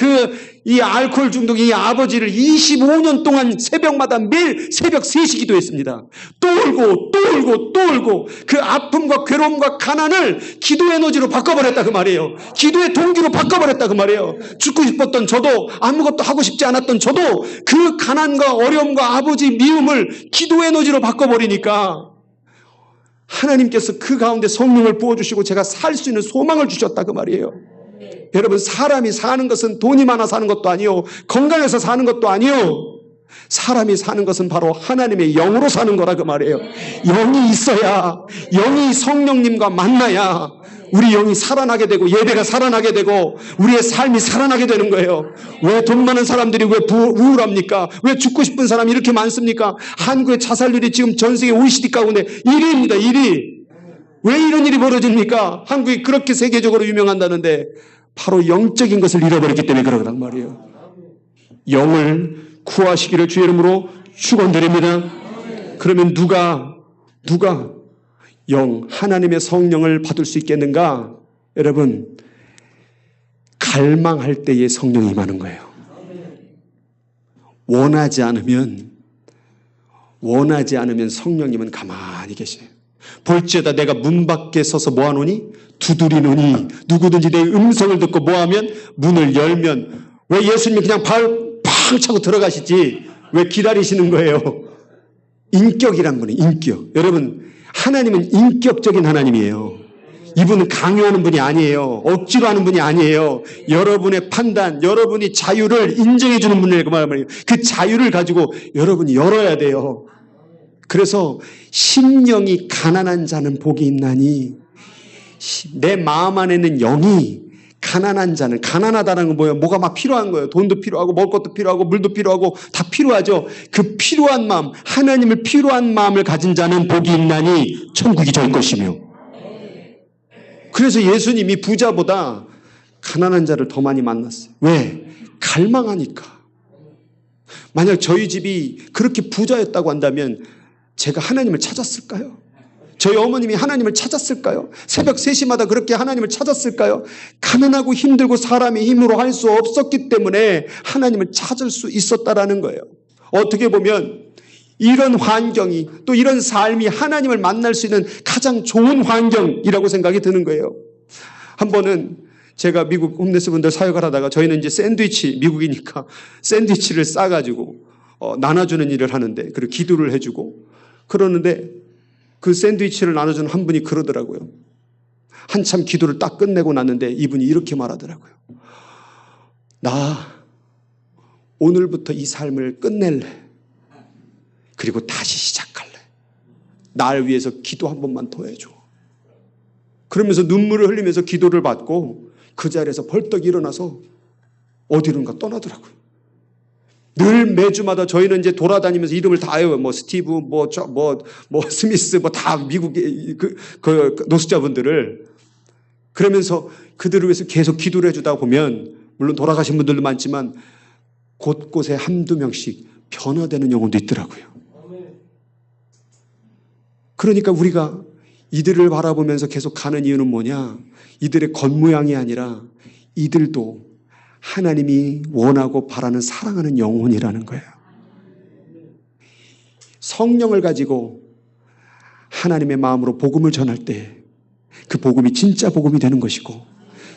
이 알코올 중독 이 아버지를 25년 동안 새벽마다 매일 새벽 3시 기도했습니다. 또 울고 또 울고 또 울고 그 아픔과 괴로움과 가난을 기도 에너지로 바꿔버렸다 그 말이에요. 기도의 동기로 바꿔버렸다 그 말이에요. 죽고 싶었던 저도 아무것도 하고 싶지 않았던 저도 그 가난과 어려움과 아버지 미움을 기도 에너지로 바꿔버리니까 하나님께서 그 가운데 성령을 부어주시고 제가 살 수 있는 소망을 주셨다 그 말이에요. 여러분 사람이 사는 것은 돈이 많아 사는 것도 아니요 건강해서 사는 것도 아니요 사람이 사는 것은 바로 하나님의 영으로 사는 거라 그 말이에요. 영이 있어야 영이 성령님과 만나야 우리 영이 살아나게 되고 예배가 살아나게 되고 우리의 삶이 살아나게 되는 거예요. 왜 돈 많은 사람들이 왜 우울합니까? 왜 죽고 싶은 사람이 이렇게 많습니까? 한국의 자살률이 지금 전 세계 OECD 가운데 1위입니다. 1위. 왜 이런 일이 벌어집니까? 한국이 그렇게 세계적으로 유명한다는데 바로 영적인 것을 잃어버렸기 때문에 그러란 말이에요. 영을 구하시기를 주의 이름으로 축원드립니다. 그러면 누가 하나님의 성령을 받을 수 있겠는가? 여러분 갈망할 때에 성령이 임하는 거예요. 원하지 않으면 성령님은 가만히 계세요. 볼지어다 내가 문 밖에 서서 뭐하노니? 두드리노니 누구든지 내 음성을 듣고 뭐하면 문을 열면 왜 예수님이 그냥 발 팍 차고 들어가시지 왜 기다리시는 거예요? 인격이란 분이 인격. 여러분 하나님은 인격적인 하나님이에요. 이분은 강요하는 분이 아니에요. 억지로 하는 분이 아니에요. 여러분의 판단, 여러분이 자유를 인정해 주는 분이에요. 그 말이에요. 그 자유를 가지고 여러분이 열어야 돼요. 그래서 심령이 가난한 자는 복이 있나니 내 마음 안에는 영이 가난한 자는 가난하다는 건 뭐예요? 뭐가 막 필요한 거예요. 돈도 필요하고 먹을 것도 필요하고 물도 필요하고 다 필요하죠. 그 필요한 마음, 하나님을 필요한 마음을 가진 자는 복이 있나니 천국이 저희 것이며. 그래서 예수님이 부자보다 가난한 자를 더 많이 만났어요. 왜? 갈망하니까. 만약 저희 집이 그렇게 부자였다고 한다면 제가 하나님을 찾았을까요? 저희 어머님이 하나님을 찾았을까요? 새벽 3시마다 그렇게 하나님을 찾았을까요? 가난하고 힘들고 사람의 힘으로 할 수 없었기 때문에 하나님을 찾을 수 있었다라는 거예요. 어떻게 보면 이런 환경이 또 이런 삶이 하나님을 만날 수 있는 가장 좋은 환경이라고 생각이 드는 거예요. 한 번은 제가 미국 홈레스 분들 사역을 하다가 저희는 이제 샌드위치, 미국이니까 샌드위치를 싸가지고 나눠주는 일을 하는데 그리고 기도를 해주고 그러는데 그 샌드위치를 나눠주는 한 분이 그러더라고요. 한참 기도를 딱 끝내고 났는데 이분이 이렇게 말하더라고요. 나 오늘부터 이 삶을 끝낼래. 그리고 다시 시작할래. 날 위해서 기도 한 번만 더 해줘. 그러면서 눈물을 흘리면서 기도를 받고 그 자리에서 벌떡 일어나서 어디론가 떠나더라고요. 늘 매주마다 저희는 이제 돌아다니면서 이름을 다 외워요. 뭐 스티브, 스미스, 다 미국의 그 노숙자분들을. 그러면서 그들을 위해서 계속 기도를 해주다 보면 물론 돌아가신 분들도 많지만 곳곳에 한두 명씩 변화되는 영혼도 있더라고요. 그러니까 우리가 이들을 바라보면서 계속 가는 이유는 뭐냐? 이들의 겉모양이 아니라 이들도 하나님이 원하고 바라는 사랑하는 영혼이라는 거예요. 성령을 가지고 하나님의 마음으로 복음을 전할 때 그 복음이 진짜 복음이 되는 것이고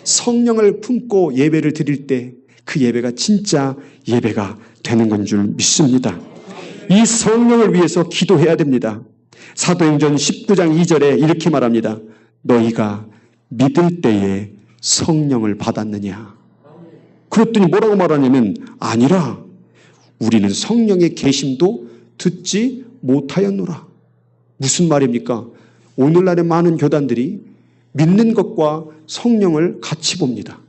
성령을 품고 예배를 드릴 때 그 예배가 진짜 예배가 되는 건 줄 믿습니다. 이 성령을 위해서 기도해야 됩니다. 사도행전 19장 2절에 이렇게 말합니다. 너희가 믿을 때에 성령을 받았느냐. 그랬더니 뭐라고 말하냐면 아니라 우리는 성령의 계심도 듣지 못하였노라. 무슨 말입니까? 오늘날의 많은 교단들이 믿는 것과 성령을 같이 봅니다.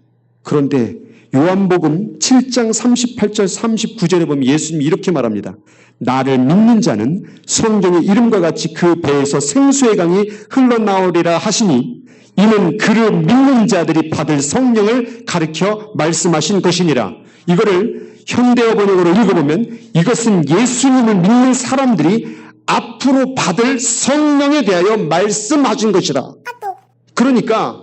그런데 요한복음 7장 38절 39절에 보면 예수님이 이렇게 말합니다. 나를 믿는 자는 성경의 이름과 같이 그 배에서 생수의 강이 흘러나오리라 하시니 이는 그를 믿는 자들이 받을 성령을 가르쳐 말씀하신 것이니라. 이거를 현대어 번역으로 읽어보면 이것은 예수님을 믿는 사람들이 앞으로 받을 성령에 대하여 말씀하신 것이라. 그러니까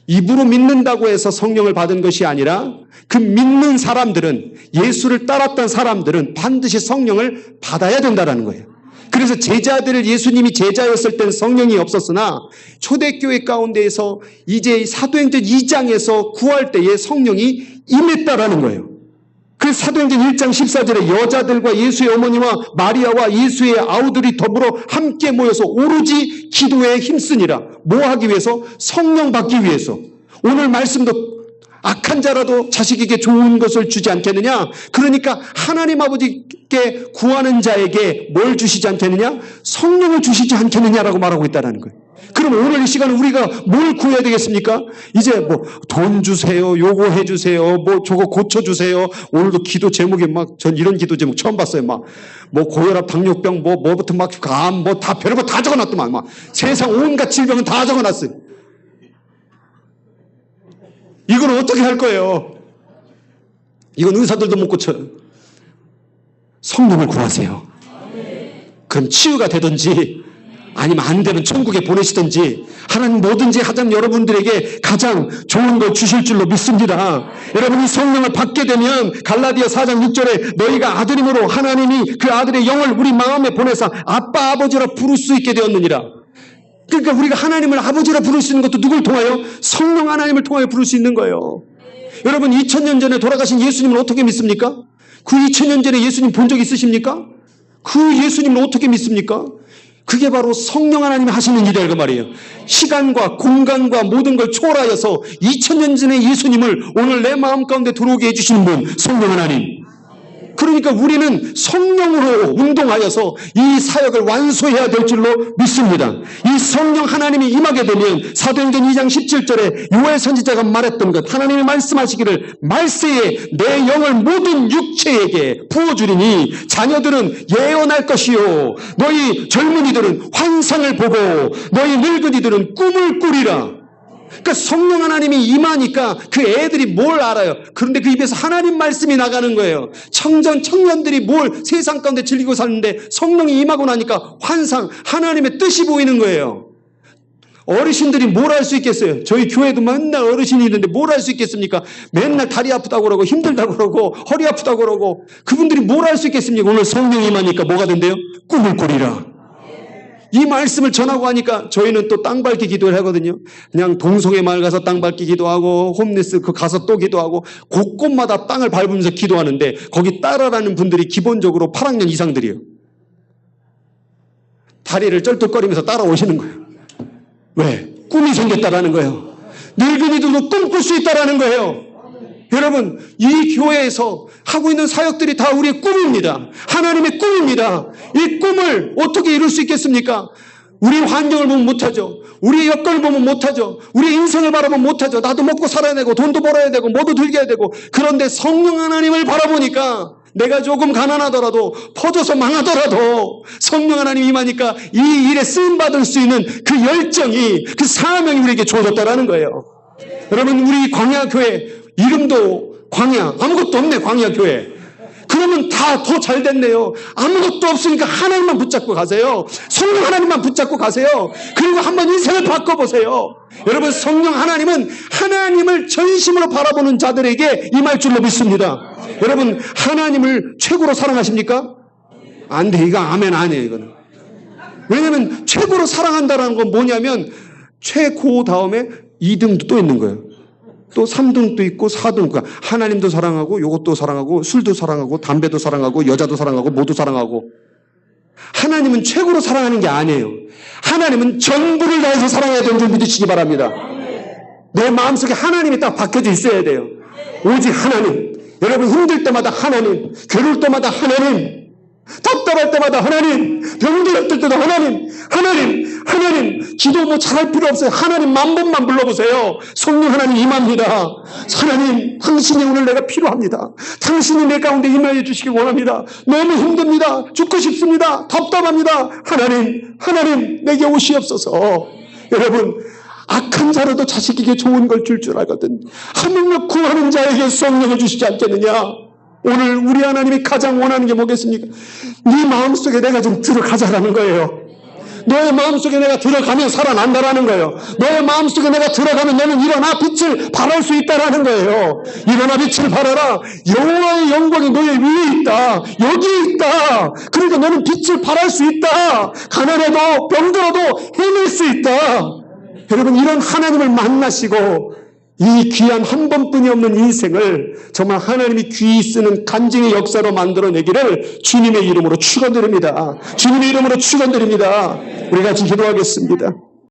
입으로 믿는다고 해서 성령을 받은 것이 아니라 그 믿는 사람들은, 예수를 따랐던 사람들은 반드시 성령을 받아야 된다는 거예요. 그래서 제자들을, 예수님이 제자였을 땐 성령이 없었으나 초대교회 가운데에서 이제 사도행전 2장에서 구할 때에 성령이 임했다라는 거예요. 그 사도행전 1장 14절에 여자들과 예수의 어머니와 마리아와 예수의 아우들이 더불어 함께 모여서 오로지 기도에 힘쓰니라. 뭐 하기 위해서? 성령 받기 위해서. 오늘 말씀도 악한 자라도 자식에게 좋은 것을 주지 않겠느냐? 그러니까 하나님 아버지께 구하는 자에게 뭘 주시지 않겠느냐? 성령을 주시지 않겠느냐라고 말하고 있다는 거예요. 그럼 오늘 이 시간에 우리가 뭘 구해야 되겠습니까? 이제 뭐 돈 주세요, 요거 해주세요, 뭐 저거 고쳐주세요. 오늘도 기도 제목이 막, 전 이런 기도 제목 처음 봤어요. 막 뭐 고혈압, 당뇨병, 뭐부터 막 감, 뭐 다 별거 다 적어놨더만 막 세상 온갖 질병은 다 적어놨어요. 이걸 어떻게 할 거예요? 이건 의사들도 못 고쳐요. 성령을 구하세요. 그럼 치유가 되든지 아니면 안 되면 천국에 보내시든지 하나님 뭐든지 하자면 여러분들에게 가장 좋은 걸 주실 줄로 믿습니다. 여러분이 성령을 받게 되면 갈라디아 4장 6절에 너희가 아들임으로 하나님이 그 아들의 영을 우리 마음에 보내사 아빠 아버지라 부를 수 있게 되었느니라. 그러니까 우리가 하나님을 아버지라 부를 수 있는 것도 누굴 통하여? 성령 하나님을 통하여 부를 수 있는 거예요. 여러분 2000년 전에 돌아가신 예수님을 어떻게 믿습니까? 그 2000년 전에 예수님 본 적 있으십니까? 그 예수님을 어떻게 믿습니까? 그게 바로 성령 하나님이 하시는 일이라고 말이에요. 시간과 공간과 모든 걸 초월하여서 2000년 전의 예수님을 오늘 내 마음 가운데 들어오게 해주시는 분, 성령 하나님. 그러니까 우리는 성령으로 운동하여서 이 사역을 완수해야 될 줄로 믿습니다. 이 성령 하나님이 임하게 되면 사도행전 2장 17절에 요엘 선지자가 말했던 것, 하나님이 말씀하시기를 말세에 내 영을 모든 육체에게 부어주리니 자녀들은 예언할 것이요 너희 젊은이들은 환상을 보고 너희 늙은이들은 꿈을 꾸리라. 그러니까 성령 하나님이 임하니까 그 애들이 뭘 알아요? 그런데 그 입에서 하나님 말씀이 나가는 거예요. 청년들이 뭘 세상 가운데 즐기고 사는데 성령이 임하고 나니까 환상, 하나님의 뜻이 보이는 거예요. 어르신들이 뭘 할 수 있겠어요? 저희 교회도 맨날 어르신이 있는데 뭘 할 수 있겠습니까? 맨날 다리 아프다고 그러고 힘들다고 그러고 허리 아프다고 그러고 그분들이 뭘 할 수 있겠습니까? 오늘 성령이 임하니까 뭐가 된대요? 꿈을 꾸리라. 이 말씀을 전하고 하니까 저희는 또 땅 밟기 기도를 하거든요. 그냥 동성애 마을 가서 땅 밟기 기도하고 홈리스 그 가서 또 기도하고 곳곳마다 땅을 밟으면서 기도하는데 거기 따라라는 분들이 기본적으로 8학년 이상들이에요. 다리를 쩔뚝거리면서 따라오시는 거예요. 왜? 꿈이 생겼다라는 거예요. 늙은이들도 꿈꿀 수 있다라는 거예요. 여러분, 이 교회에서 하고 있는 사역들이 다 우리의 꿈입니다. 하나님의 꿈입니다. 이 꿈을 어떻게 이룰 수 있겠습니까? 우리 환경을 보면 못하죠. 우리의 여건을 보면 못하죠. 우리의 인생을 바라보면 못하죠. 나도 먹고 살아야 되고 돈도 벌어야 되고 뭐도 들게 되고 그런데 성령 하나님을 바라보니까 내가 조금 가난하더라도 퍼져서 망하더라도 성령 하나님 임하니까 이 일에 쓰임받을 수 있는 그 열정이 그 사명이 우리에게 주어졌다라는 거예요. 여러분 우리 광야교회 이름도 광야, 아무것도 없네 광야교회. 그러면 다 더 잘 됐네요. 아무것도 없으니까 하나님만 붙잡고 가세요. 성령 하나님만 붙잡고 가세요. 그리고 한번 인생을 바꿔보세요. 여러분 성령 하나님은 하나님을 전심으로 바라보는 자들에게 임할 줄로 믿습니다. 여러분 하나님을 최고로 사랑하십니까? 안 돼. 이거 아멘 아니에요. 이거는. 왜냐하면 최고로 사랑한다는 건 뭐냐면 최고 다음에 2등도 또 있는 거예요. 또 3등도 있고 4등. 그러니까 하나님도 사랑하고 이것도 사랑하고 술도 사랑하고 담배도 사랑하고 여자도 사랑하고 모두 사랑하고. 하나님은 최고로 사랑하는 게 아니에요. 하나님은 전부를 다해서 사랑해야 되는 줄 믿으시기 바랍니다. 내 마음속에 하나님이 딱 박혀져 있어야 돼요. 오직 하나님. 여러분 힘들 때마다 하나님, 괴로울 때마다 하나님, 답답할 때마다 하나님, 병들었을 때도 하나님, 기도 뭐 잘할 필요 없어요. 하나님 만 번만 불러보세요. 성령 하나님 임합니다. 하나님, 당신이 오늘 내가 필요합니다. 당신이 내 가운데 임하여 주시기 원합니다. 너무 힘듭니다. 죽고 싶습니다. 답답합니다. 하나님 내게 오시옵소서. 여러분, 악한 자라도 자식에게 좋은 걸 줄 알거든. 하물며 구하는 자에게 성령을 주시지 않겠느냐. 오늘 우리 하나님이 가장 원하는 게 뭐겠습니까? 네 마음속에 내가 좀 들어가자라는 거예요. 너의 마음속에 내가 들어가면 살아난다라는 거예요. 너의 마음속에 내가 들어가면 너는 일어나 빛을 발할 수 있다라는 거예요. 일어나 빛을 발하라. 여호와의 영광이 너의 위에 있다. 여기에 있다. 그러니까 너는 빛을 발할 수 있다. 가난해도 병들어도 해낼 수 있다. 여러분, 이런 하나님을 만나시고 이 귀한 한 번뿐이 없는 인생을 정말 하나님이 귀히 쓰는 간증의 역사로 만들어내기를 주님의 이름으로 축원드립니다. 주님의 이름으로 축원드립니다. 우리 같이 기도하겠습니다.